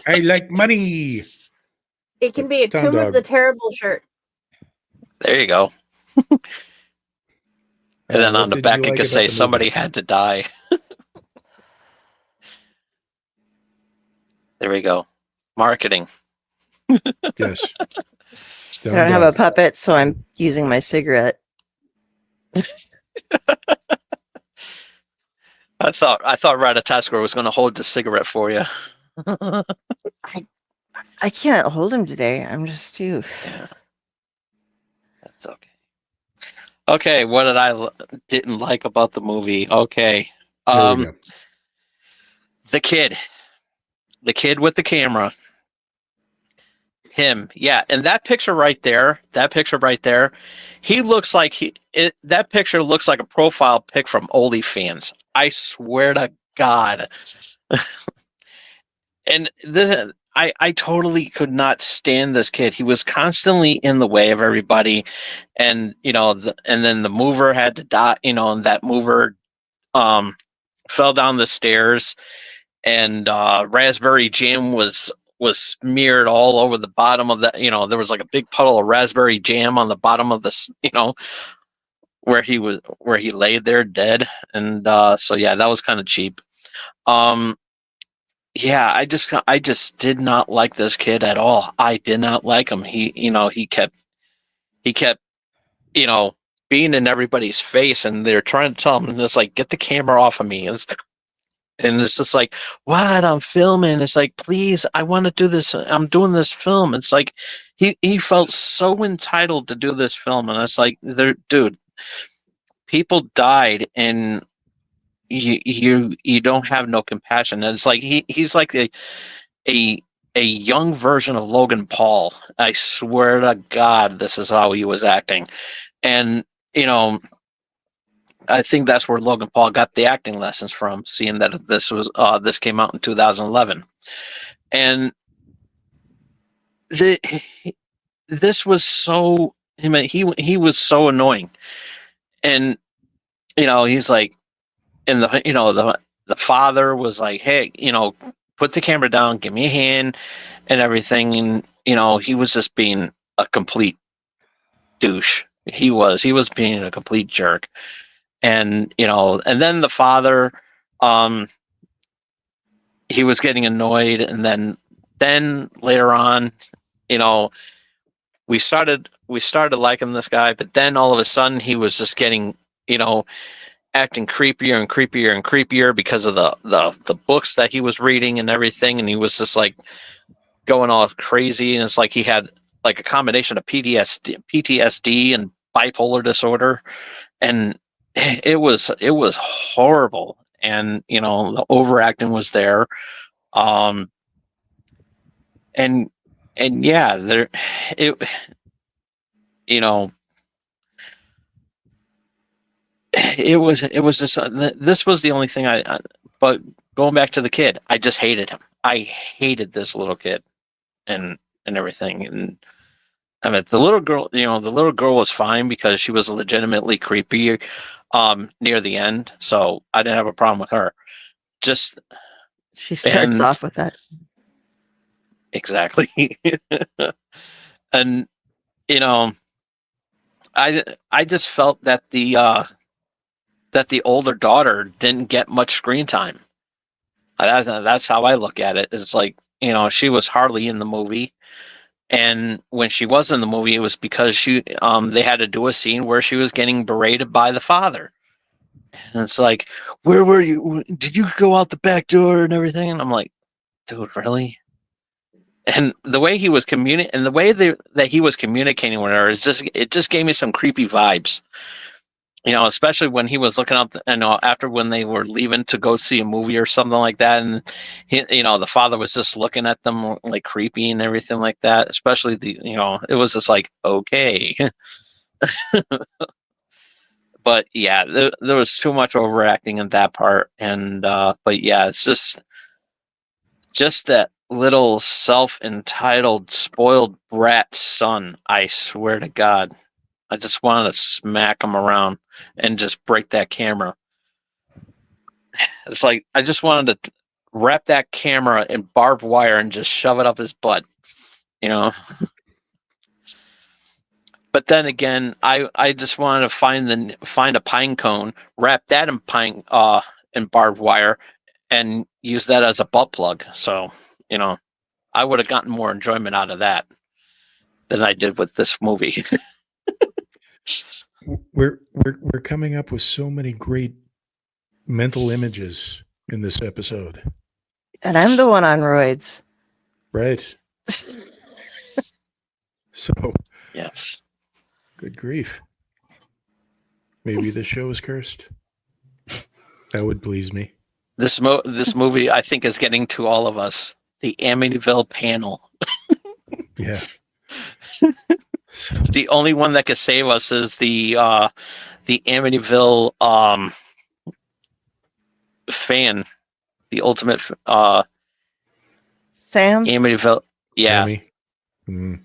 I like money. It can be a Tomb of the Terrible shirt. There you go. And then on the back it could say somebody had to die. There we go. Marketing. Yes. I don't have a puppet, so I'm using my cigarette. I thought Ratatasker was going to hold the cigarette for you. I can't hold him today. I'm just too. Yeah. That's okay. Okay, what did I didn't like about the movie? Okay, the kid with the camera. Him, yeah, and that picture right there, he looks like that picture looks like a profile pic from OnlyFans. I swear to God. And this, I totally could not stand this kid. He was constantly in the way of everybody, and and then the mover had to die. And that mover fell down the stairs, and raspberry jam was smeared all over the bottom of that. There was like a big puddle of raspberry jam on the bottom of this. Where he laid there dead, and so yeah, that was kind of cheap. Yeah, I just did not like this kid at all. I did not like him. He kept being in everybody's face, and they're trying to tell him, and it's like, get the camera off of me. And it's just like, what? I'm filming. It's like, please, I want to do this. I'm doing this film. It's like he felt so entitled to do this film, and it's like, dude, people died, and you don't have no compassion. And it's like he's like a young version of Logan Paul. I swear to God, this is how he was acting. And I think that's where Logan Paul got the acting lessons from, seeing that this came out in 2011. And this was so, I mean, he was so annoying. And he's like, and the father was like, hey, put the camera down, give me a hand and everything. And he was just being a complete douche. He was being a complete jerk. And and then the father, he was getting annoyed, and then later on, we started liking this guy, but then all of a sudden he was just getting, acting creepier and creepier and creepier because of the books that he was reading and everything, and he was just like going all crazy, and it's like he had like a combination of PTSD and bipolar disorder, and it was horrible. And the overacting was there, and yeah, it was just this was the only thing but going back to the kid, I just hated him. I hated this little kid and everything. And I mean, the little girl was fine because she was legitimately creepy near the end, so I didn't have a problem with her. Just She starts off with that. Exactly. And I just felt that the older daughter didn't get much screen time. That's how I look at it. It's like, she was hardly in the movie, and when she was in the movie, it was because they had to do a scene where she was getting berated by the father. And it's like, where were you? Did you go out the back door and everything? And I'm like, dude, really? And the way he was communicating with her, it just gave me some creepy vibes. Especially when he was looking up, after when they were leaving to go see a movie or something like that, and the father was just looking at them like creepy and everything like that. Especially it was just like, okay. But yeah, there was too much overacting in that part, and but yeah, it's just that little self-entitled, spoiled brat son. I swear to God, I just wanted to smack him around and just break that camera. It's like I just wanted to wrap that camera in barbed wire and just shove it up his butt, But then again, I just wanted to find a pine cone, wrap that in barbed wire, and use that as a butt plug. So I would have gotten more enjoyment out of that than I did with this movie. We're coming up with so many great mental images in this episode. And I'm the one on roids. Right. So Yes. Good grief. Maybe the show is cursed. That would please me. This movie, I think, is getting to all of us. The Amityville panel. Yeah. The only one that could save us is the Amityville fan, the ultimate Sam? Amityville. Yeah, Sammy. Mm.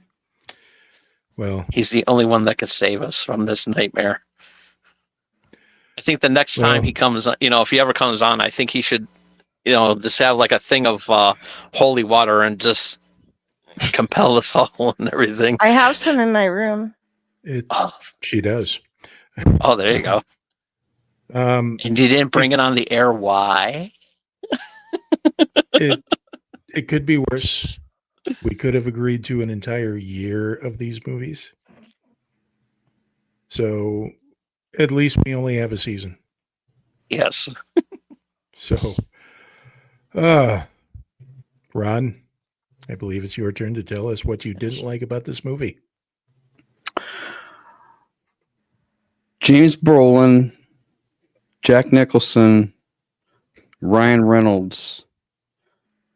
Well, he's the only one that could save us from this nightmare. I think the next time he comes, if he ever comes on, I think he should, just have like a thing of holy water and just compel us all and everything. I have some in my room. She does. Oh, there you go. And you didn't bring it on the air. Why? It could be worse. We could have agreed to an entire year of these movies. So at least we only have a season. Yes. So, Ron, I believe it's your turn to tell us what you didn't like about this movie. James Brolin, Jack Nicholson, Ryan Reynolds.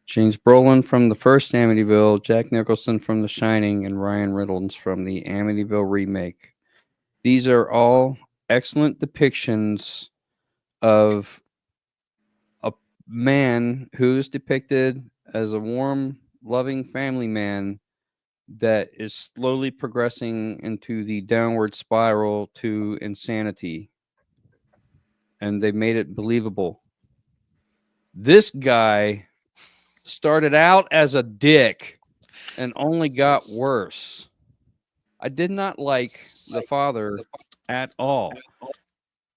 James Brolin from the first Amityville, Jack Nicholson from The Shining, and Ryan Reynolds from the Amityville remake. These are all excellent depictions of a man who's depicted as a warm, loving family man that is slowly progressing into the downward spiral to insanity. And they made it believable. This guy started out as a dick and only got worse. I did not like the father at all.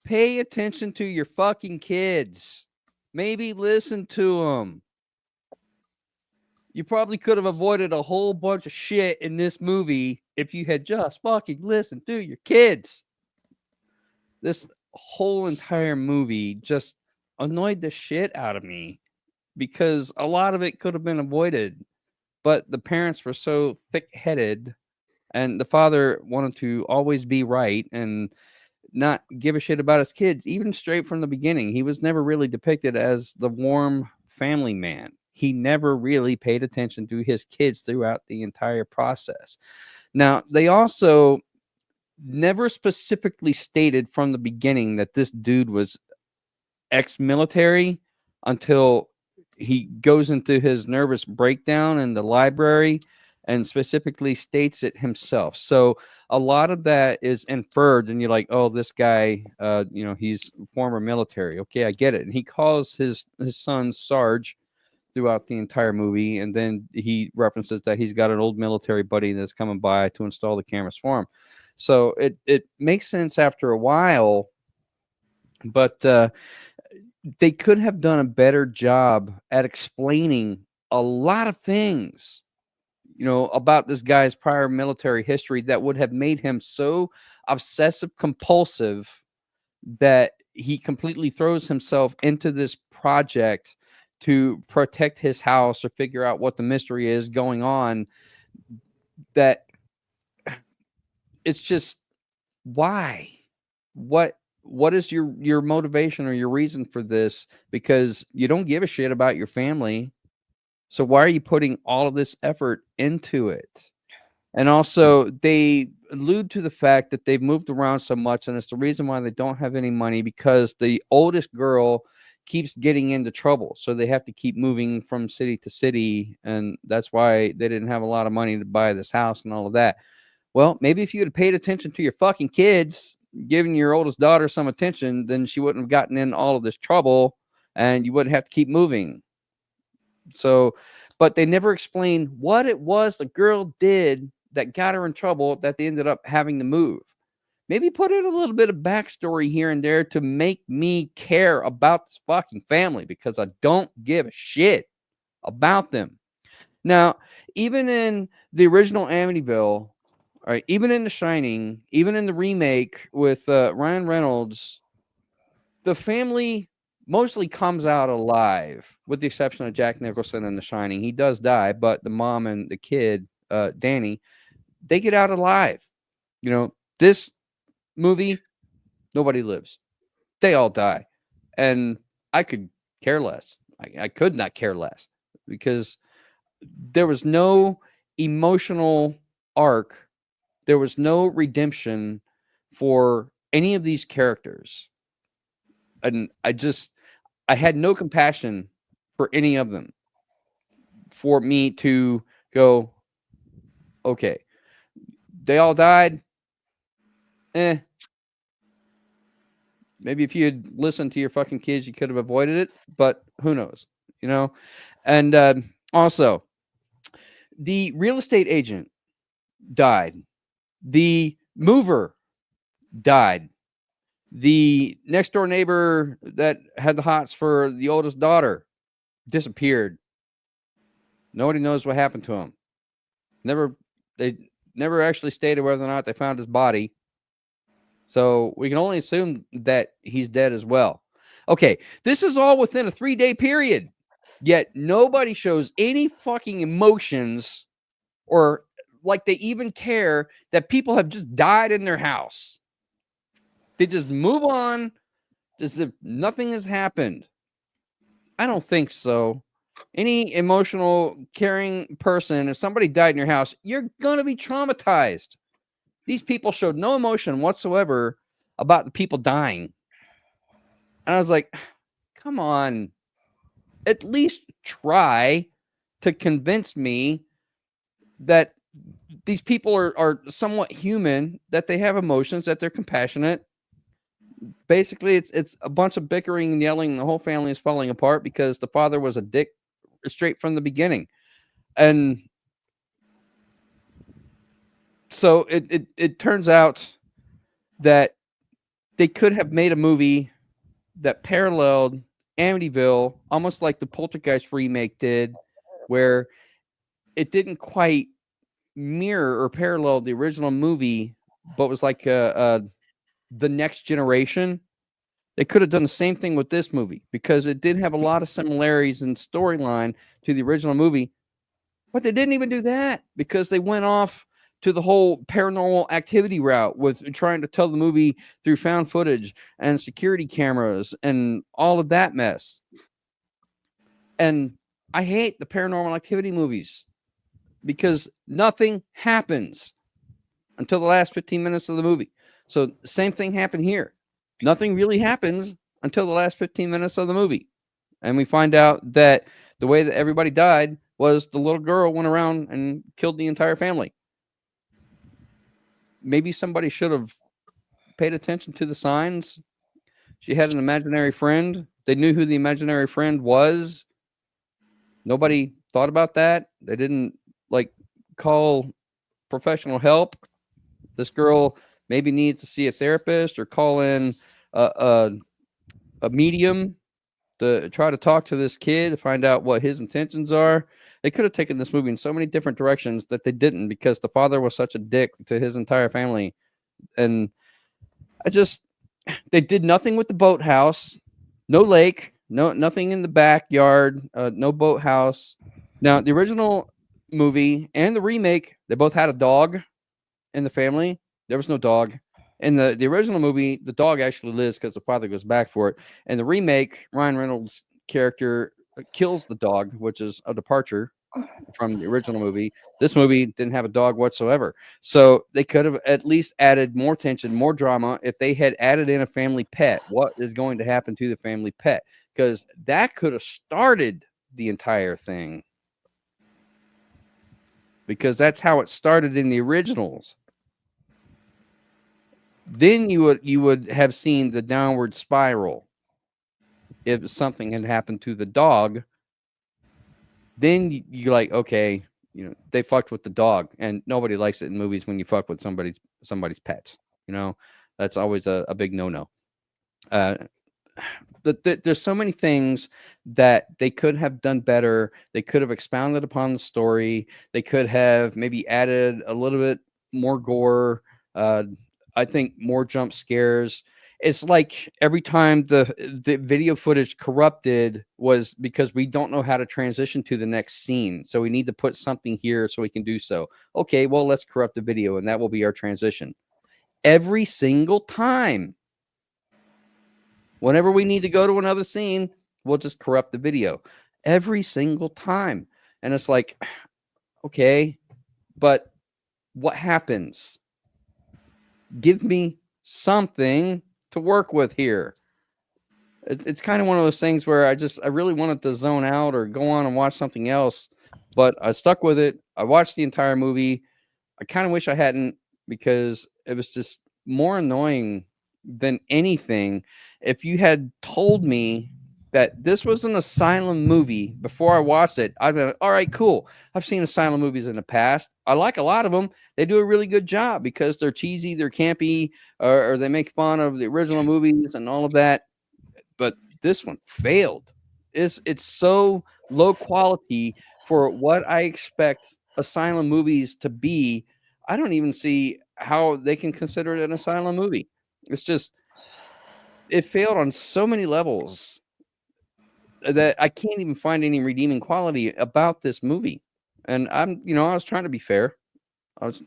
Pay attention to your fucking kids. Maybe listen to them. You probably could have avoided a whole bunch of shit in this movie if you had just fucking listened to your kids. This whole entire movie just annoyed the shit out of me because a lot of it could have been avoided, but the parents were so thick-headed and the father wanted to always be right and not give a shit about his kids, even straight from the beginning. He was never really depicted as the warm family man. He never really paid attention to his kids throughout the entire process. Now, they also never specifically stated from the beginning that this dude was ex-military until he goes into his nervous breakdown in the library and specifically states it himself. So a lot of that is inferred, and you're like, oh, this guy, he's former military. Okay, I get it. And he calls his son Sarge throughout the entire movie, and then he references that he's got an old military buddy that's coming by to install the cameras for him. So it makes sense after a while, but they could have done a better job at explaining a lot of things, about this guy's prior military history that would have made him so obsessive compulsive that he completely throws himself into this project to protect his house or figure out what the mystery is going on, that it's just, why? What is your motivation or your reason for this? Because you don't give a shit about your family. So why are you putting all of this effort into it? And also, they allude to the fact that they've moved around so much, and it's the reason why they don't have any money, because the oldest girl keeps getting into trouble. So they have to keep moving from city to city, and that's why they didn't have a lot of money to buy this house and all of that. Well, maybe if you had paid attention to your fucking kids, given your oldest daughter some attention, then she wouldn't have gotten in all of this trouble, and you wouldn't have to keep moving. So, but they never explain what it was the girl did that got her in trouble that they ended up having to move. Maybe put in a little bit of backstory here and there to make me care about this fucking family, because I don't give a shit about them. Now, even in the original Amityville, all right, even in The Shining, even in the remake with Ryan Reynolds, the family mostly comes out alive, with the exception of Jack Nicholson in The Shining. He does die, but the mom and the kid, Danny, they get out alive. This movie, nobody lives. They all die. And I could care less. I could not care less, because there was no emotional arc. There was no redemption for any of these characters. And I had no compassion for any of them for me to go, okay, they all died. Maybe if you had listened to your fucking kids, you could have avoided it, but who knows, you know? And also, the real estate agent died. The mover died. The next door neighbor that had the hots for the oldest daughter disappeared. Nobody knows what happened to him. They never actually stated whether or not they found his body. So we can only assume that he's dead as well. Okay, this is all within a 3-day period. Yet nobody shows any fucking emotions or like they even care that people have just died in their house. They just move on as if nothing has happened. I don't think so. Any emotional, caring person, if somebody died in your house, you're going to be traumatized. These people showed no emotion whatsoever about the people dying. And I was like, come on. At least try to convince me that these people are somewhat human, that they have emotions, that they're compassionate. Basically, it's a bunch of bickering and yelling, and the whole family is falling apart because the father was a dick straight from the beginning. And so it turns out that they could have made a movie that paralleled Amityville, almost like the Poltergeist remake did, where it didn't quite mirror or parallel the original movie, but was like the next generation. They could have done the same thing with this movie because it did have a lot of similarities in storyline to the original movie, but they didn't even do that because they went off to the whole Paranormal Activity route with trying to tell the movie through found footage and security cameras and all of that mess. And I hate the Paranormal Activity movies because nothing happens until the last 15 minutes of the movie. So same thing happened here. Nothing really happens until the last 15 minutes of the movie. And we find out that the way that everybody died was the little girl went around and killed the entire family. Maybe somebody should have paid attention to the signs. She had an imaginary friend. They knew who the imaginary friend was. Nobody thought about that. They didn't call professional help. This girl maybe needs to see a therapist or call in a medium to try to talk to this kid to find out what his intentions are. They could have taken this movie in so many different directions that they didn't because the father was such a dick to his entire family. And they did nothing with the boathouse, no lake, nothing in the backyard, no boathouse. Now, the original movie and the remake, they both had a dog in the family. There was no dog. In the original movie, the dog actually lives because the father goes back for it. And the remake, Ryan Reynolds' character kills the dog, which is a departure from the original movie. This movie didn't have a dog whatsoever. So they could have at least added more tension, more drama if they had added in a family pet. What is going to happen to the family pet? Because that could have started the entire thing. Because that's how it started in the originals. Then you would have seen the downward spiral. If something had happened to the dog, then you're like, okay, they fucked with the dog, and nobody likes it in movies when you fuck with somebody's pets. That's always a big no-no. There's so many things that they could have done better. They could have expounded upon the story. They could have maybe added a little bit more gore. I think more jump scares. It's like every time the video footage corrupted was because we don't know how to transition to the next scene. So we need to put something here so we can do so. Okay, well, let's corrupt the video, and that will be our transition. Every single time. Whenever we need to go to another scene, we'll just corrupt the video. Every single time. And it's like, okay, But what happens? Give me something to work with here. It's kind of one of those things where I really wanted to zone out or go on and watch something else, but I stuck with it. I watched the entire movie. I kind of wish I hadn't, because it was just more annoying than anything. If you had told me that this was an Asylum movie before I watched it, I'd be like, all right, cool. I've seen Asylum movies in the past. I like a lot of them. They do a really good job because they're cheesy, they're campy, or they make fun of the original movies and all of that. But this one failed. It's so low quality for what I expect Asylum movies to be. I don't even see how they can consider it an Asylum movie. It's just, it failed on so many levels that I can't even find any redeeming quality about this movie. And I was trying to be fair. I was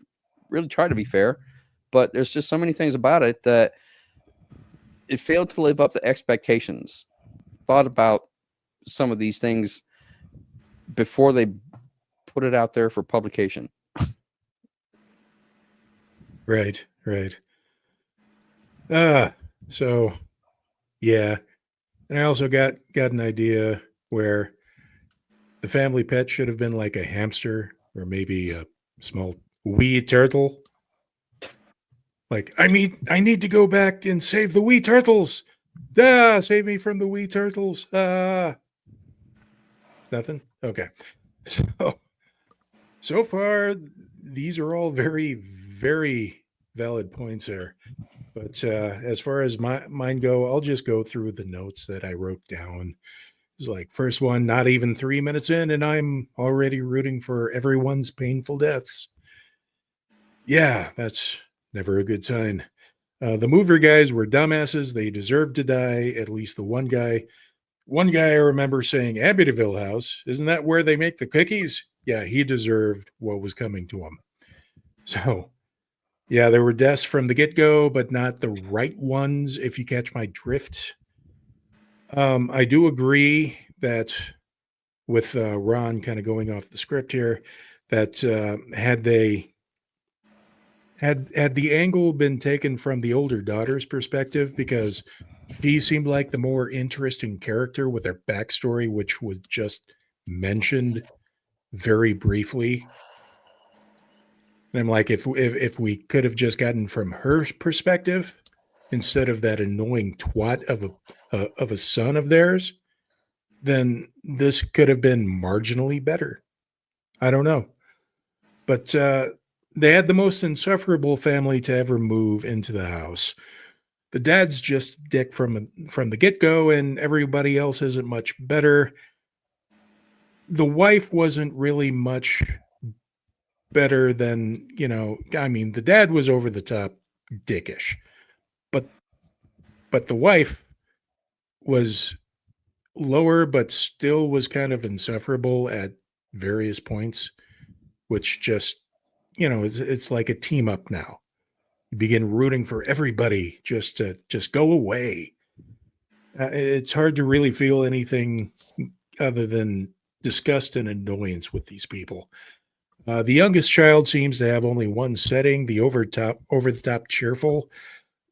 really trying to be fair, but there's just so many things about it that it failed to live up to expectations. Thought about some of these things before they put it out there for publication. Right. So yeah. And I also got an idea where the family pet should have been like a hamster or maybe a small wee turtle. Like, I need to go back and save the wee turtles. Save me from the wee turtles. Nothing? Okay. So far, these are all very, very valid points there. But as far as mine go, I'll just go through the notes that I wrote down. It's like, first one, not even 3 minutes in, and I'm already rooting for everyone's painful deaths. Yeah, that's never a good sign. The mover guys were dumbasses. They deserved to die. At least the one guy. One guy I remember saying, Amityville House, isn't that where they make the cookies? Yeah, he deserved what was coming to him. So, yeah, there were deaths from the get-go, but not the right ones, if you catch my drift. I do agree that with Ron kind of going off the script here, that had the angle been taken from the older daughter's perspective, because she seemed like the more interesting character with her backstory, which was just mentioned very briefly. And I'm like, if we could have just gotten from her perspective instead of that annoying twat of a son of theirs, then this could have been marginally better. I don't know. But they had the most insufferable family to ever move into the house. The dad's just dick from the get-go, and everybody else isn't much better. The wife wasn't really much better than, the dad was over the top dickish. But the wife was lower, but still was kind of insufferable at various points, which just, it's like a team up now. You begin rooting for everybody just to go away. It's hard to really feel anything other than disgust and annoyance with these people. The youngest child seems to have only one setting, the over the top cheerful,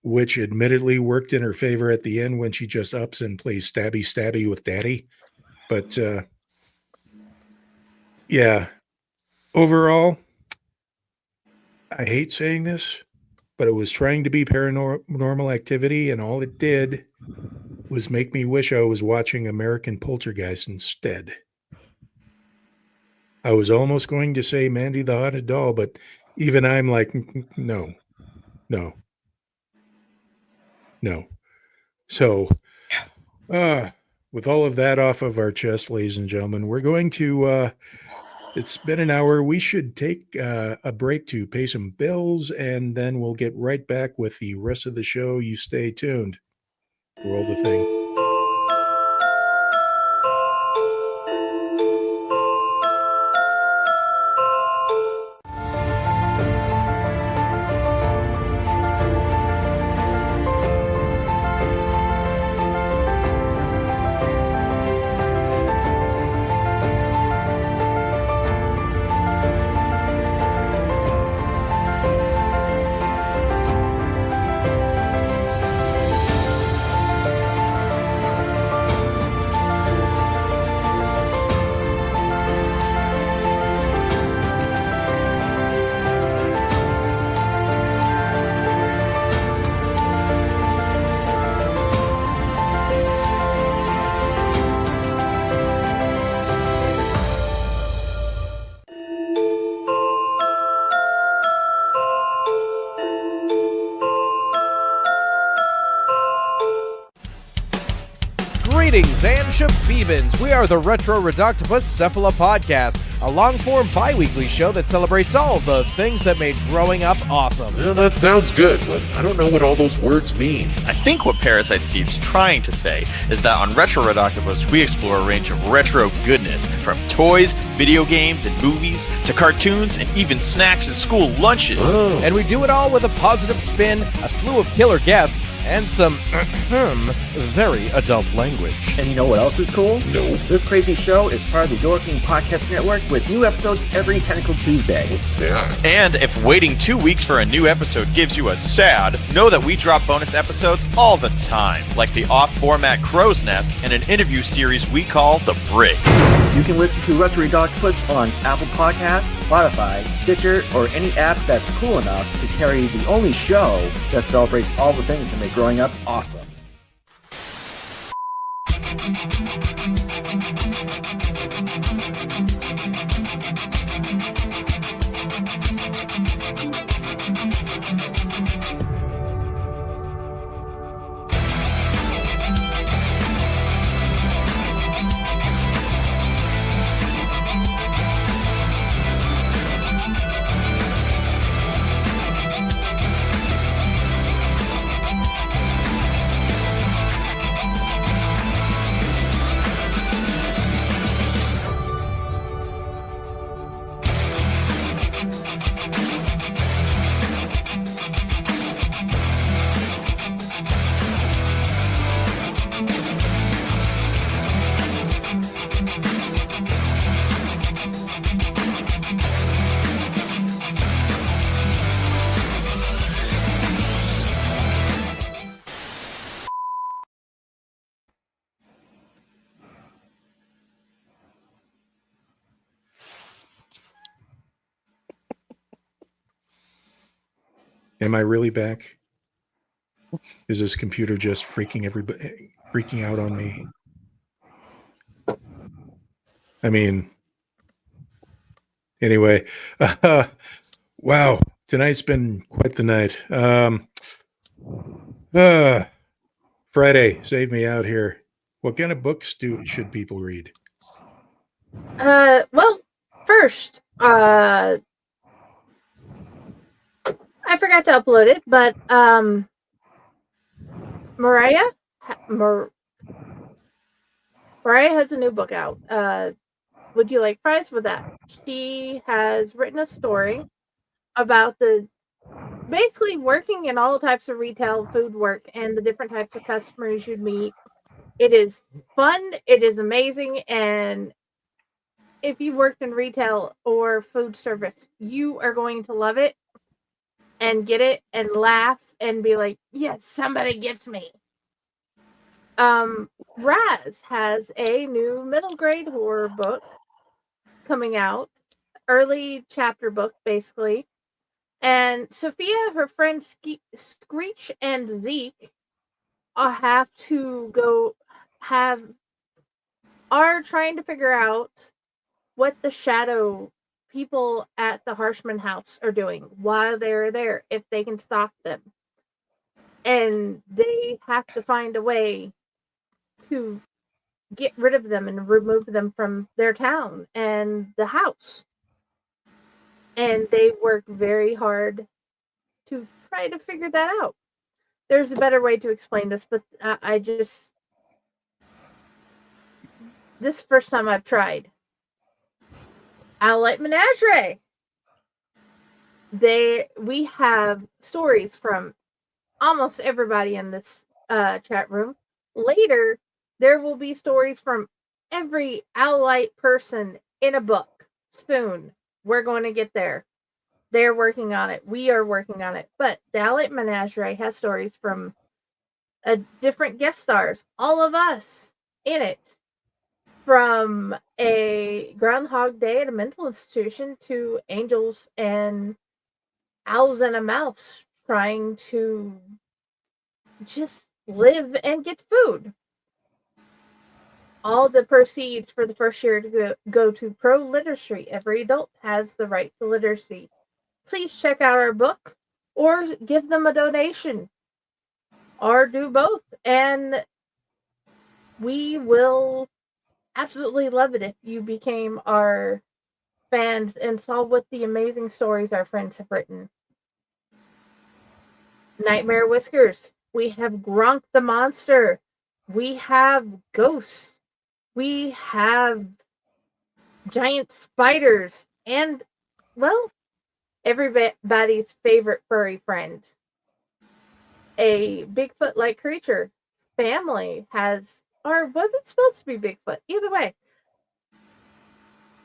which admittedly worked in her favor at the end when she just ups and plays stabby with daddy. But yeah, overall, I hate saying this, but it was trying to be Paranormal Activity, and all it did was make me wish I was watching American Poltergeist instead. I was almost going to say Mandy the Haunted Doll, but even I'm like, no. So, with all of that off of our chest, ladies and gentlemen, we're going to, it's been an hour. We should take a break to pay some bills, and then we'll get right back with the rest of the show. You stay tuned. Roll the thing. Greetings and shabibans. We are the Retro Reductibus Cephala Podcast, a long-form bi-weekly show that celebrates all the things that made growing up awesome. Well, that sounds good, but I don't know what all those words mean. I think what Parasite Steve's trying to say is that on Retro Reductibus, we explore a range of retro goodness, from toys, video games, and movies, to cartoons, and even snacks and school lunches. Oh. And we do it all with a positive spin, a slew of killer guests, and some very adult language. And you know what else is cool? No. This crazy show is part of the Door King Podcast Network with new episodes every Tentacle Tuesday. What's that? And if waiting 2 weeks for a new episode gives you a sad, know that we drop bonus episodes all the time, like the off-format Crow's Nest and an interview series we call The Brig. You can listen to Retro Reductibus on Apple Podcasts, Spotify, Stitcher, or any app that's cool enough to carry the only show that celebrates all the things that make growing up awesome. Am I really back? Is this computer just freaking out on me? I mean, anyway, wow, tonight's been quite the night. Friday, save me out here. What kind of books should people read? Well, first, I forgot to upload it, but Mariah has a new book out. Would you like fries with that? She has written a story about basically working in all types of retail food work and the different types of customers you'd meet. It is fun. It is amazing. And if you worked in retail or food service, you are going to love it and get it and laugh and be like, yes, somebody gets me. Raz has a new middle grade horror book coming out, early chapter book, basically. And Sophia, her friend Screech, and Zeke are trying to figure out what the shadow people at the Harshman house are doing while they're there, if they can stop them. And they have to find a way to get rid of them and remove them from their town and the house. And they work very hard to try to figure that out. There's a better way to explain this, but this is the first time I've tried. Elliott Menagerie. We have stories from almost everybody in this chat room. Later, there will be stories from every Elliott person in a book. Soon, we're going to get there. They're working on it. We are working on it. But the Elliott Menagerie has stories from different guest stars, all of us in it. From a Groundhog Day at a mental institution to angels and owls and a mouse trying to just live and get food. All the proceeds for the first year to go to pro literacy. Every adult has the right to literacy. Please check out our book or give them a donation or do both. And We will absolutely love it if you became our fans and saw what the amazing stories our friends have written. Nightmare Whiskers. We have Gronk the Monster. We have ghosts. We have giant spiders. And, well, everybody's favorite furry friend. A Bigfoot-like creature. Family has, or was it supposed to be Bigfoot? Either way.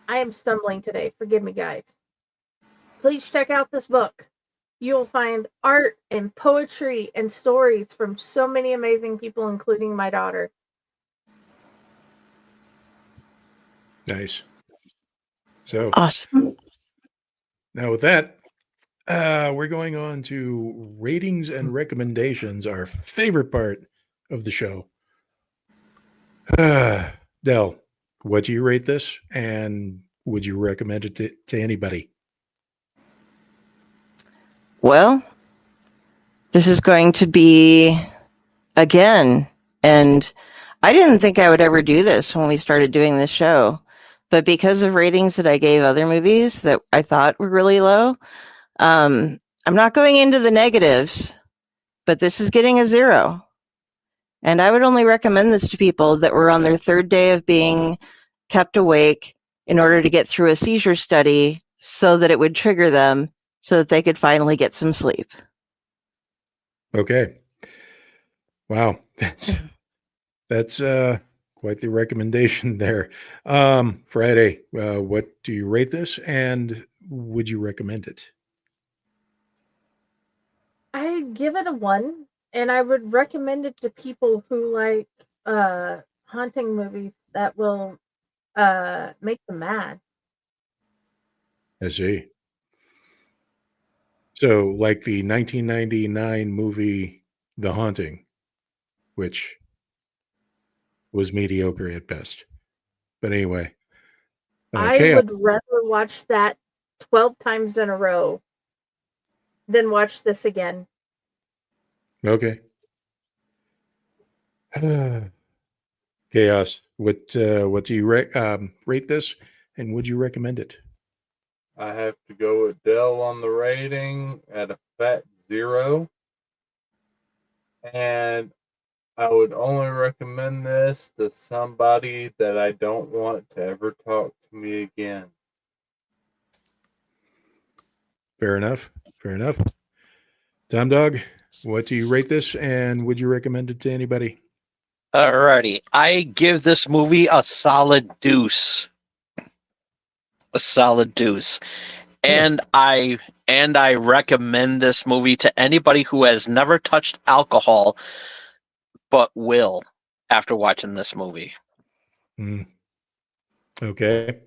I am stumbling today. Forgive me, guys. Please check out this book. You will find art and poetry and stories from so many amazing people, including my daughter. Nice. So Awesome. now with that, we're going on to ratings and recommendations, our favorite part of the show. Del, what do you rate this? And would you recommend it to anybody? Well, this is going to be again, and I didn't think I would ever do this when we started doing this show, but because of ratings that I gave other movies that I thought were really low, I'm not going into the negatives, but this is getting a 0. And I would only recommend this to people that were on their 3rd day of being kept awake in order to get through a seizure study so that it would trigger them so that they could finally get some sleep. Okay. Wow. That's quite the recommendation there. Friday, what do you rate this and would you recommend it? I give it a 1, and I would recommend it to people who like haunting movies that will make them mad. I see. So, like the 1999 movie The Haunting, which was mediocre at best. But anyway, I Chaos. would rather watch that 12 times in a row than watch this again. Okay. Chaos. What do you rate this, and would you recommend it? I have to go with Dell on the rating at a fat 0. And I would only recommend this to somebody that I don't want to ever talk to me again. Fair enough. Fair enough. Tom Dog, what do you rate this, and would you recommend it to anybody? Alrighty. I give this movie a solid deuce. A solid deuce. And I recommend this movie to anybody who has never touched alcohol but will after watching this movie. Okay.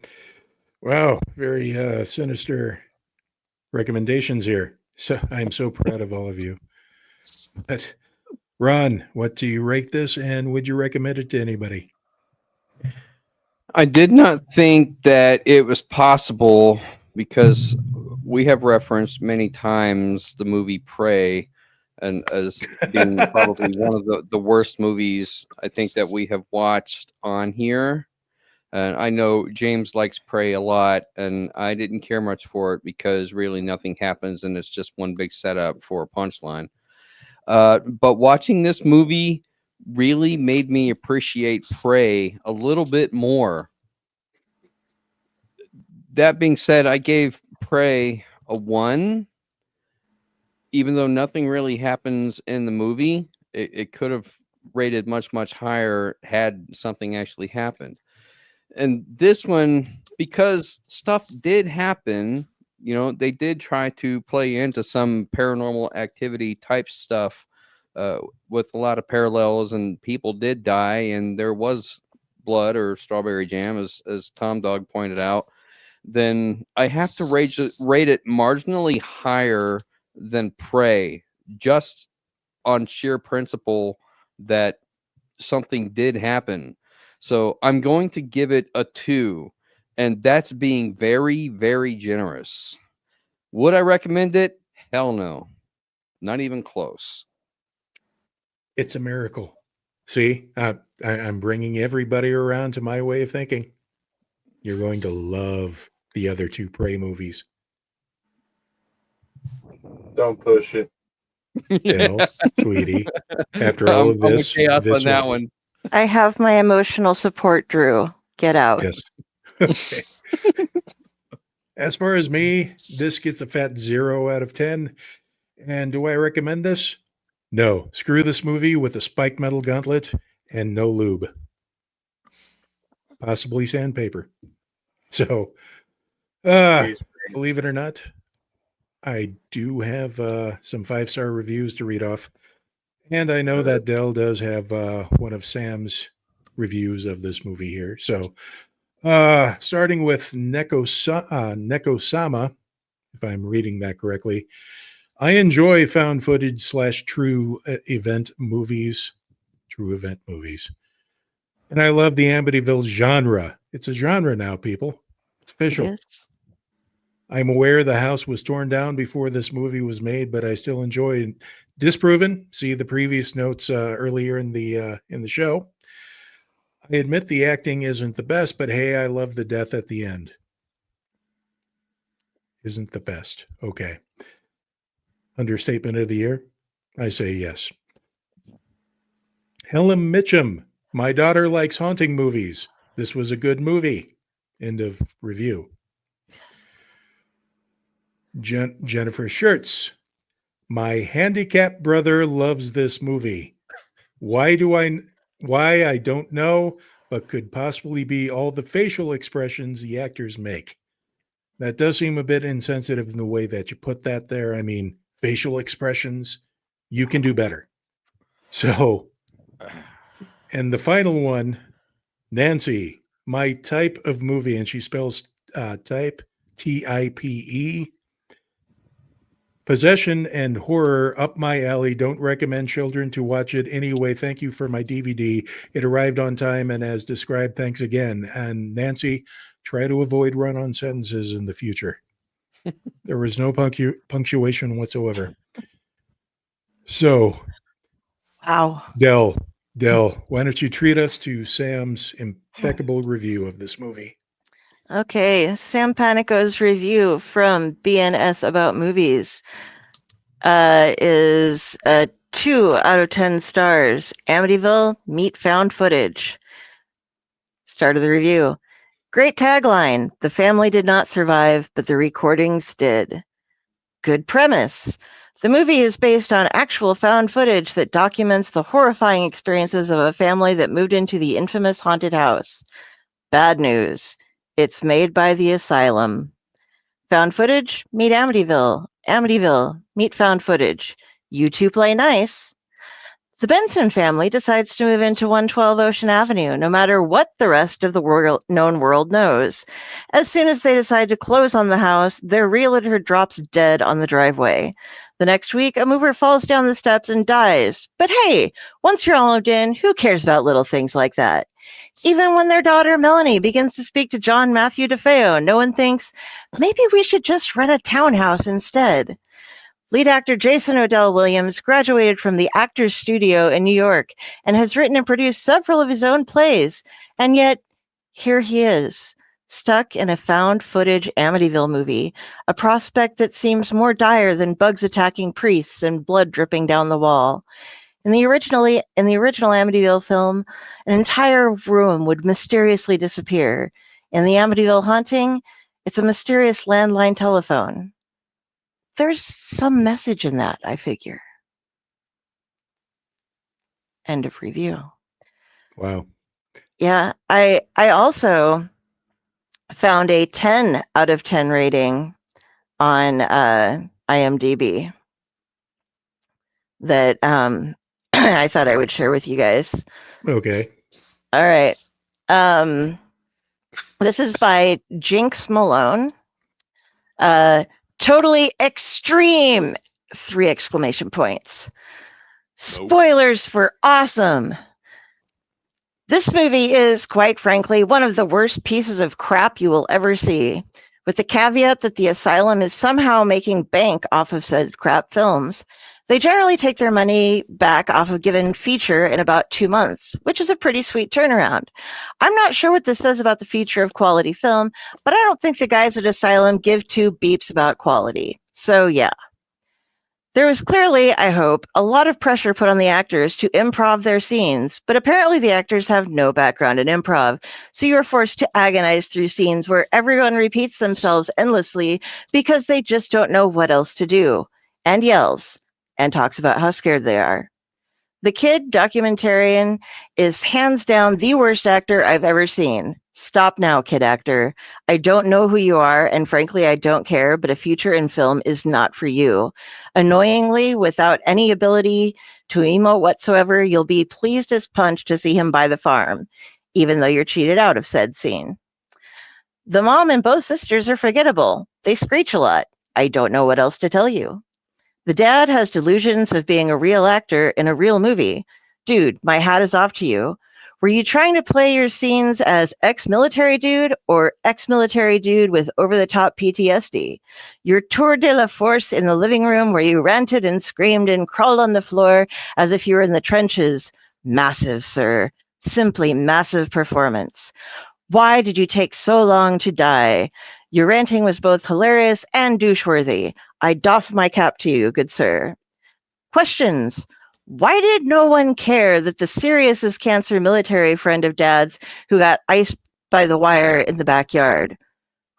Wow, very sinister recommendations here. So I'm so proud of all of you. But Ron, what do you rate this, and would you recommend it to anybody? I did not think that it was possible because we have referenced many times the movie Prey, and as being probably one of the worst movies I think that we have watched on here. And I know James likes Prey a lot, and I didn't care much for it because really nothing happens, and it's just one big setup for a punchline. But watching this movie really made me appreciate Prey a little bit more. That being said, I gave Prey a 1. Even though nothing really happens in the movie, it could have rated much, much higher had something actually happened. And this one, because stuff did happen, they did try to play into some Paranormal Activity type stuff with a lot of parallels, and people did die, and there was blood or strawberry jam, as Tom Dog pointed out. Then I have to rate it marginally higher than Prey, just on sheer principle that something did happen. So I'm going to give it a 2, and that's being very, very generous. Would I recommend it? Hell no. Not even close. It's a miracle. See, I'm bringing everybody around to my way of thinking. You're going to love the other two Prey movies. Don't push it. Dell, sweetie, after all of I'm with this, chaos this on that one. I have my emotional support, Drew. Get out. Yes. Okay. As far as me, this gets a fat 0 out of 10. And do I recommend this? No. Screw this movie with a spiked metal gauntlet and no lube. Possibly sandpaper. So, believe it or not, I do have some 5-star reviews to read off. And I know that Dell does have one of Sam's reviews of this movie here. So, starting with Neko-sama, if I'm reading that correctly. I enjoy found footage / true event movies. And I love the Amityville genre. It's a genre now, people. It's official. Yes. I'm aware the house was torn down before this movie was made, but I still enjoy it. Disproven. See the previous notes earlier in the show. I admit the acting isn't the best, but hey, I love the death at the end. Isn't the best. Okay. Understatement of the year? I say yes. Helen Mitchum. My daughter likes haunting movies. This was a good movie. End of review. Jennifer Schertz. My handicapped brother loves this movie. Why I don't know, but could possibly be all the facial expressions the actors make. That does seem a bit insensitive in the way that you put that there. I mean, facial expressions, you can do better. So, and the final one, Nancy, my type of movie, and she spells type, T-I-P-E. Possession and horror up my alley. Don't recommend children to watch it anyway. Thank you for my DVD. It arrived on time and as described. Thanks again. And Nancy, try to avoid run-on sentences in the future. There was no punctuation whatsoever. So, wow. Dell, why don't you treat us to Sam's impeccable review of this movie? Okay, Sam Panico's review from BNS About Movies is 2 out of 10 stars. Amityville, meet found footage. Start of the review. Great tagline. The family did not survive, but the recordings did. Good premise. The movie is based on actual found footage that documents the horrifying experiences of a family that moved into the infamous haunted house. Bad news. It's made by the asylum. Found footage, meet Amityville. Amityville, meet found footage. You two play nice. The Benson family decides to move into 112 Ocean Avenue, no matter what the rest of the known world knows. As soon as they decide to close on the house, their realtor drops dead on the driveway. The next week, a mover falls down the steps and dies. But hey, once you're all moved in, who cares about little things like that? Even when their daughter Melanie begins to speak to John Matthew DeFeo, no one thinks, maybe we should just rent a townhouse instead. Lead actor Jason Odell Williams graduated from the Actors Studio in New York and has written and produced several of his own plays. And yet, here he is, stuck in a found footage Amityville movie, a prospect that seems more dire than bugs attacking priests and blood dripping down the wall. In the original Amityville film, an entire room would mysteriously disappear. In the Amityville haunting, it's a mysterious landline telephone. There's some message in that, I figure. End of review. Wow. Yeah, I also found a 10 out of 10 rating on IMDb that I thought I would share with you guys. Okay. All right. This is by Jinx Malone. Totally extreme! 3 exclamation points. Spoilers for awesome. This movie is, quite frankly, one of the worst pieces of crap you will ever see. with the caveat that the asylum is somehow making bank off of said crap films. They generally take their money back off a given feature in about 2 months, which is a pretty sweet turnaround. I'm not sure what this says about the future of quality film, but I don't think the guys at Asylum give two beeps about quality. So yeah. There was clearly, I hope, a lot of pressure put on the actors to improv their scenes, but apparently the actors have no background in improv, so you are forced to agonize through scenes where everyone repeats themselves endlessly because they just don't know what else to do, and yells, and talks about how scared they are. The kid documentarian is hands down the worst actor I've ever seen. Stop now, kid actor. I don't know who you are, and frankly, I don't care, but a future in film is not for you. Annoyingly, without any ability to emote whatsoever, you'll be pleased as punch to see him buy the farm, even though you're cheated out of said scene. The mom and both sisters are forgettable. They screech a lot. I don't know what else to tell you. The dad has delusions of being a real actor in a real movie. Dude, my hat is off to you. Were you trying to play your scenes as ex-military dude or ex-military dude with over-the-top PTSD? Your tour de la force in the living room where you ranted and screamed and crawled on the floor as if you were in the trenches. Massive, sir. Simply massive performance. Why did you take so long to die? Your ranting was both hilarious and douche-worthy. I doff my cap to you, good sir. Questions. Why did no one care that the serious as cancer military friend of Dad's who got iced by the wire in the backyard?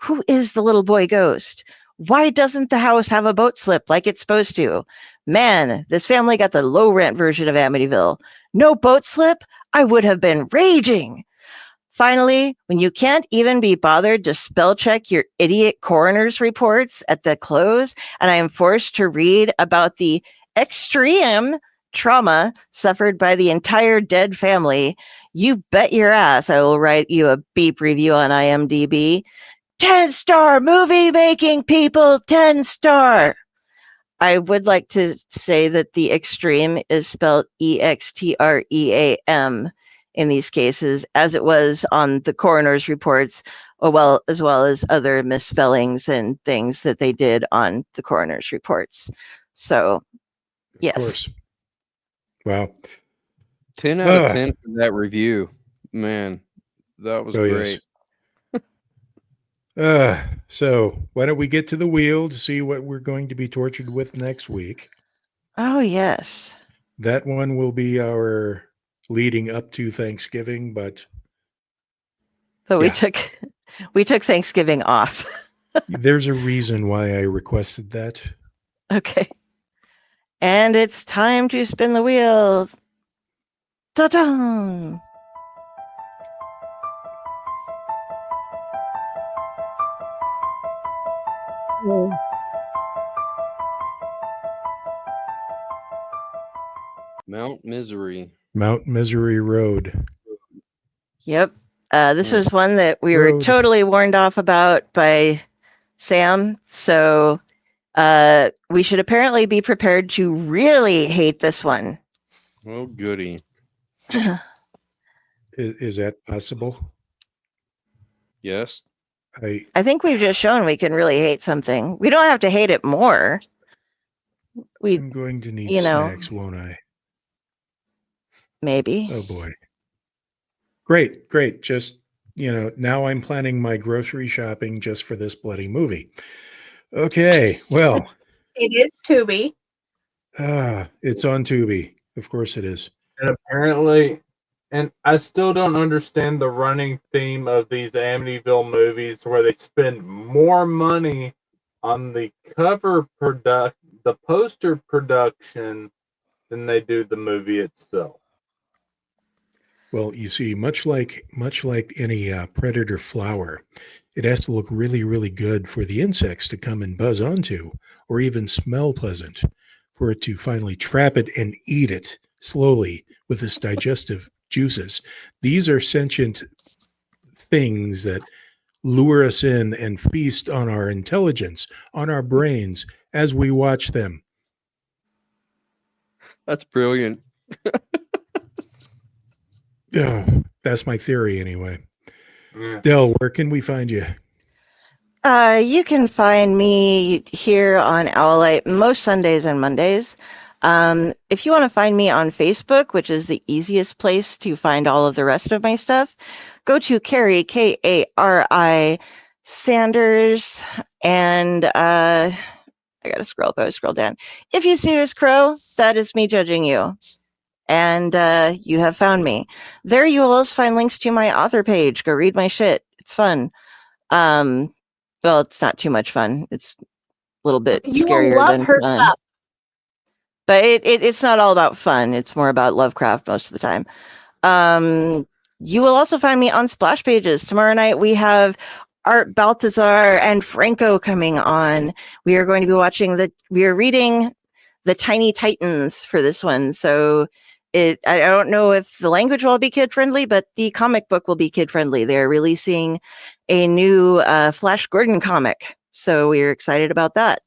Who is the little boy ghost? Why doesn't the house have a boat slip like it's supposed to? Man, this family got the low rent version of Amityville. No boat slip? I would have been raging. Finally, when you can't even be bothered to spell check your idiot coroner's reports at the close, and I am forced to read about the extreme trauma suffered by the entire dead family, you bet your ass I will write you a beep review on IMDb. 10-star movie making, people, 10-star. I would like to say that the extreme is spelled EXTREAM in these cases, as it was on the coroner's reports, as well as other misspellings and things that they did on the coroner's reports. So, yes. Of course. Wow. 10 out of 10 for that review. Man, that was great. Yes. So why don't we get to the wheel to see what we're going to be tortured with next week? Oh, yes. That one will be our leading up to Thanksgiving, but we took Thanksgiving off. There's a reason why I requested that. Okay. And it's time to spin the wheel. Ta-da! Mount Misery. Mount Misery Road. Yep. This was one that we were totally warned off about by Sam. So we should apparently be prepared to really hate this one. Oh, goody. Is that possible? Yes. I think we've just shown we can really hate something. We don't have to hate it more. I'm going to need snacks, won't I? Maybe. Oh boy. Great. Just, now I'm planning my grocery shopping just for this bloody movie. Okay, well. It is Tubi. It's on Tubi. Of course it is. And apparently, and I still don't understand the running theme of these Amityville movies where they spend more money on the the poster production than they do the movie itself. Well, you see, much like any predator flower, it has to look really, really good for the insects to come and buzz onto, or even smell pleasant, for it to finally trap it and eat it slowly with its digestive juices. These are sentient things that lure us in and feast on our intelligence, on our brains, as we watch them. That's brilliant. That's my theory anyway. Yeah. Del, where can we find you? You can find me here on Owlite most Sundays and Mondays. If you want to find me on Facebook, which is the easiest place to find all of the rest of my stuff, go to Carrie, Kari Sanders, and I gotta scroll up, I scroll down. If you see this crow, that is me judging you. And you have found me. There you will also find links to my author page. Go read my shit. It's fun. Well, it's not too much fun. It's a little bit You will scarier love than her fun. stuff. But it's not all about fun. It's more about Lovecraft most of the time. You will also find me on Splash Pages. Tomorrow night we have Art Baltazar and Franco coming on. We are going to be we are reading The Tiny Titans for this one. So I don't know if the language will be kid friendly, but the comic book will be kid friendly. They're releasing a new Flash Gordon comic. So we're excited about that.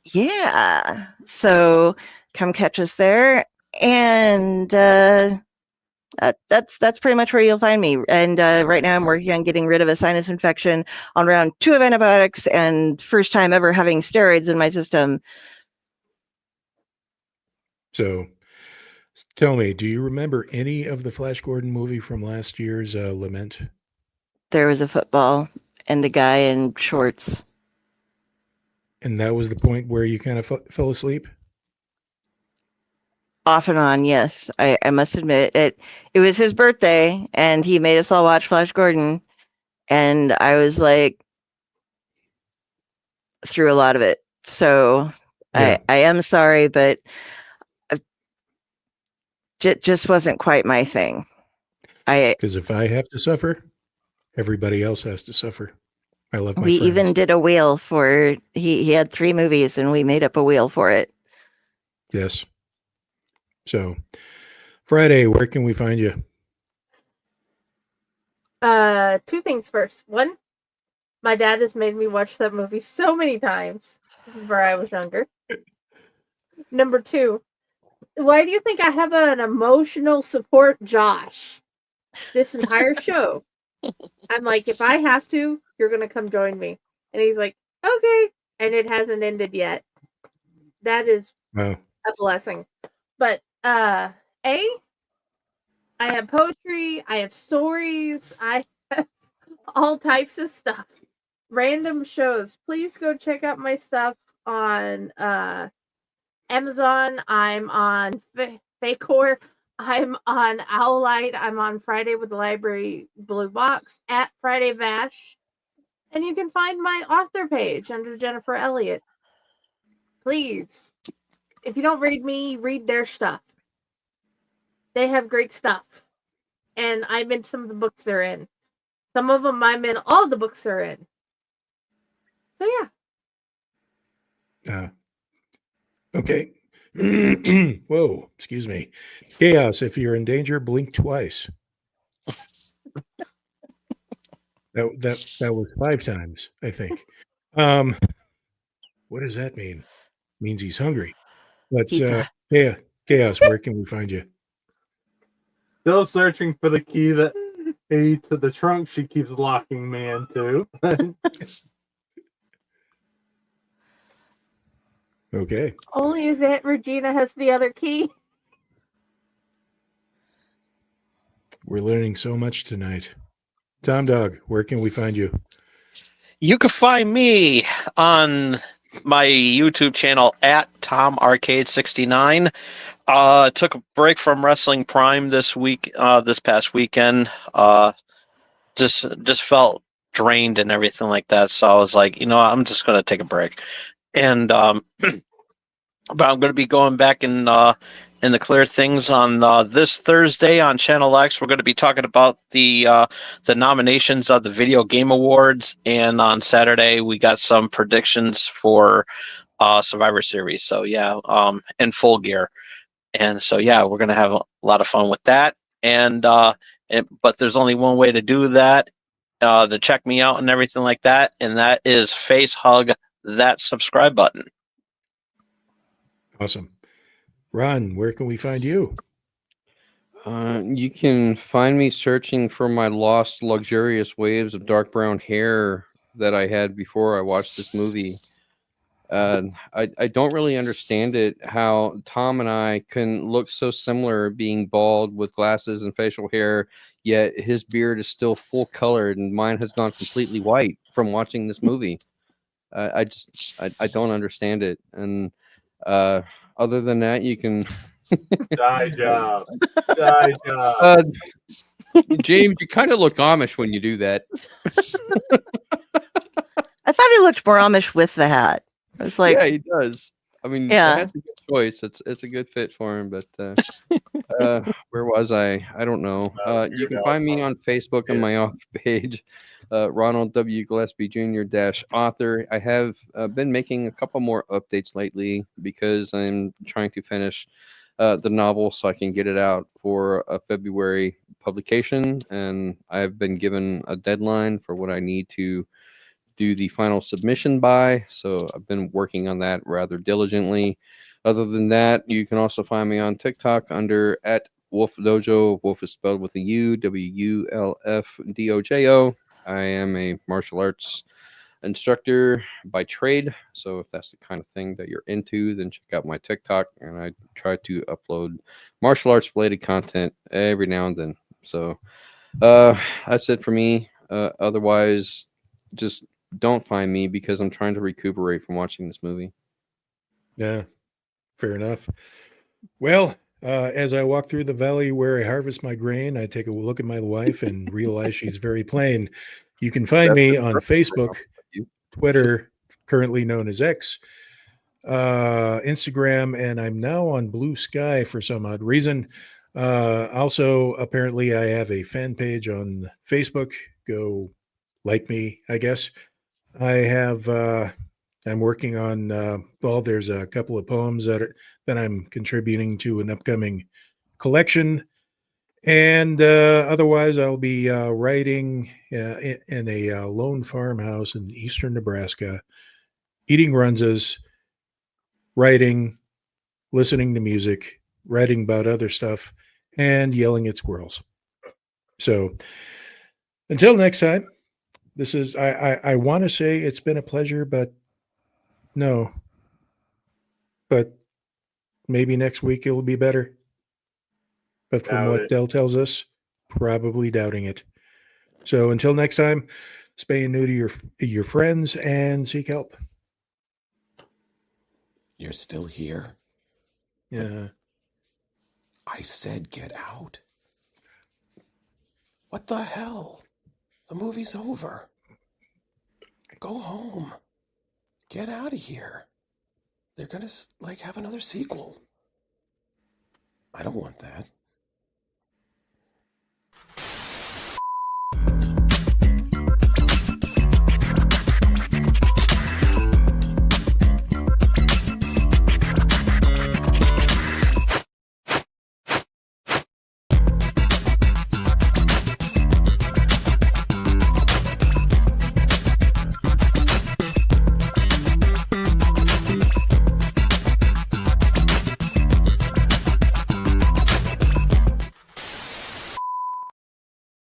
Yeah. So come catch us there. And that's pretty much where you'll find me. And right now I'm working on getting rid of a sinus infection on round 2 of antibiotics and first time ever having steroids in my system. So tell me, do you remember any of the Flash Gordon movie from last year's Lament? There was a football and a guy in shorts. And that was the point where you kind of fell asleep? Off and on, yes. I must admit it was his birthday and he made us all watch Flash Gordon, and I was like through a lot of it. So Yeah. I am sorry, but it just wasn't quite my thing. Because if I have to suffer, everybody else has to suffer. I love my we friends. even did a wheel for he had 3 movies and we made up a wheel for it. Yes. So Friday, where can we find you? 2 things first. One, my dad has made me watch that movie so many times where I was younger. Number 2, why do you think I have an emotional support Josh this entire show? I'm like, if I have to, you're going to come join me. And he's like, okay. And it hasn't ended yet. That is Wow. a blessing. But, I have poetry, I have stories, I have all types of stuff. Random shows. Please go check out my stuff on Amazon. I'm on Facor. I'm on Owlite. I'm on Friday with the Library Blue Box at Friday Vash. And you can find my author page under Jennifer Elliott. Please. If you don't read me, read their stuff. They have great stuff. And I'm in some of the books they're in. Some of them I'm in all the books they're in. So yeah. Okay. Whoa, excuse me. Chaos, if you're in danger, blink twice. That was 5 times, I think. What does that mean? Means he's hungry. But yeah, Chaos, where can we find you? Still searching for the key to the trunk she keeps locking me into. Okay. Only is Aunt Regina has the other key. We're learning so much tonight. Tom Dog, where can we find you? You can find me on my YouTube channel at TomArcade69. Took a break from Wrestling Prime this past weekend. Just felt drained and everything like that. So I was like, I'm just going to take a break. And but I'm going to be going back in the clear things on this Thursday on Channel X. We're going to be talking about the nominations of the Video Game Awards, and on Saturday we got some predictions for Survivor Series. So yeah, in full gear, and so yeah, we're going to have a lot of fun with that. But there's only one way to do that, to check me out and everything like that, and that is face hug that subscribe button. Awesome. Ron, where can we find you? You can find me searching for my lost luxurious waves of dark brown hair that I had before I watched this movie. I don't really understand it, how Tom and I can look so similar being bald with glasses and facial hair, yet his beard is still full colored and mine has gone completely white from watching this movie. I don't understand it. And other than that, you can Die job. Die job. James, you kind of look Amish when you do that. I thought he looked more Amish with the hat. I was like, yeah, he does. I mean, Yeah. that's a good choice. It's a good fit for him. But where was I? I don't know. You can find me on Facebook on my author page, Ronald W Gillespie Jr. -author. I have been making a couple more updates lately because I'm trying to finish the novel so I can get it out for a February publication, and I've been given a deadline for what I need to do the final submission by, so I've been working on that rather diligently. Other than that, you can also find me on TikTok under @WolfDojo. Wolf is spelled with a U, WULFDOJO. I am a martial arts instructor by trade, so if that's the kind of thing that you're into, then check out my TikTok, and I try to upload martial arts related content every now and then. So that's it for me. Otherwise, just don't find me because I'm trying to recuperate from watching this movie. Yeah, fair enough. Well, as I walk through the valley where I harvest my grain, I take a look at my wife and realize she's very plain. You can find me on Facebook, Twitter, currently known as X, Instagram, and I'm now on Blue Sky for some odd reason. Also, apparently, I have a fan page on Facebook. Go like me, I guess. I have. I'm working on. Well, there's a couple of poems that I'm contributing to an upcoming collection, and otherwise, I'll be writing in a lone farmhouse in eastern Nebraska, eating runzas, writing, listening to music, writing about other stuff, and yelling at squirrels. So, until next time. This is, I want to say it's been a pleasure, but no. But maybe next week it'll be better. But from Doubt what it. Dell tells us, probably doubting it. So until next time, spay and neuter your friends and seek help. You're still here? Yeah. I said get out. What the hell? The movie's over. Go home. Get out of here. They're gonna have another sequel. I don't want that.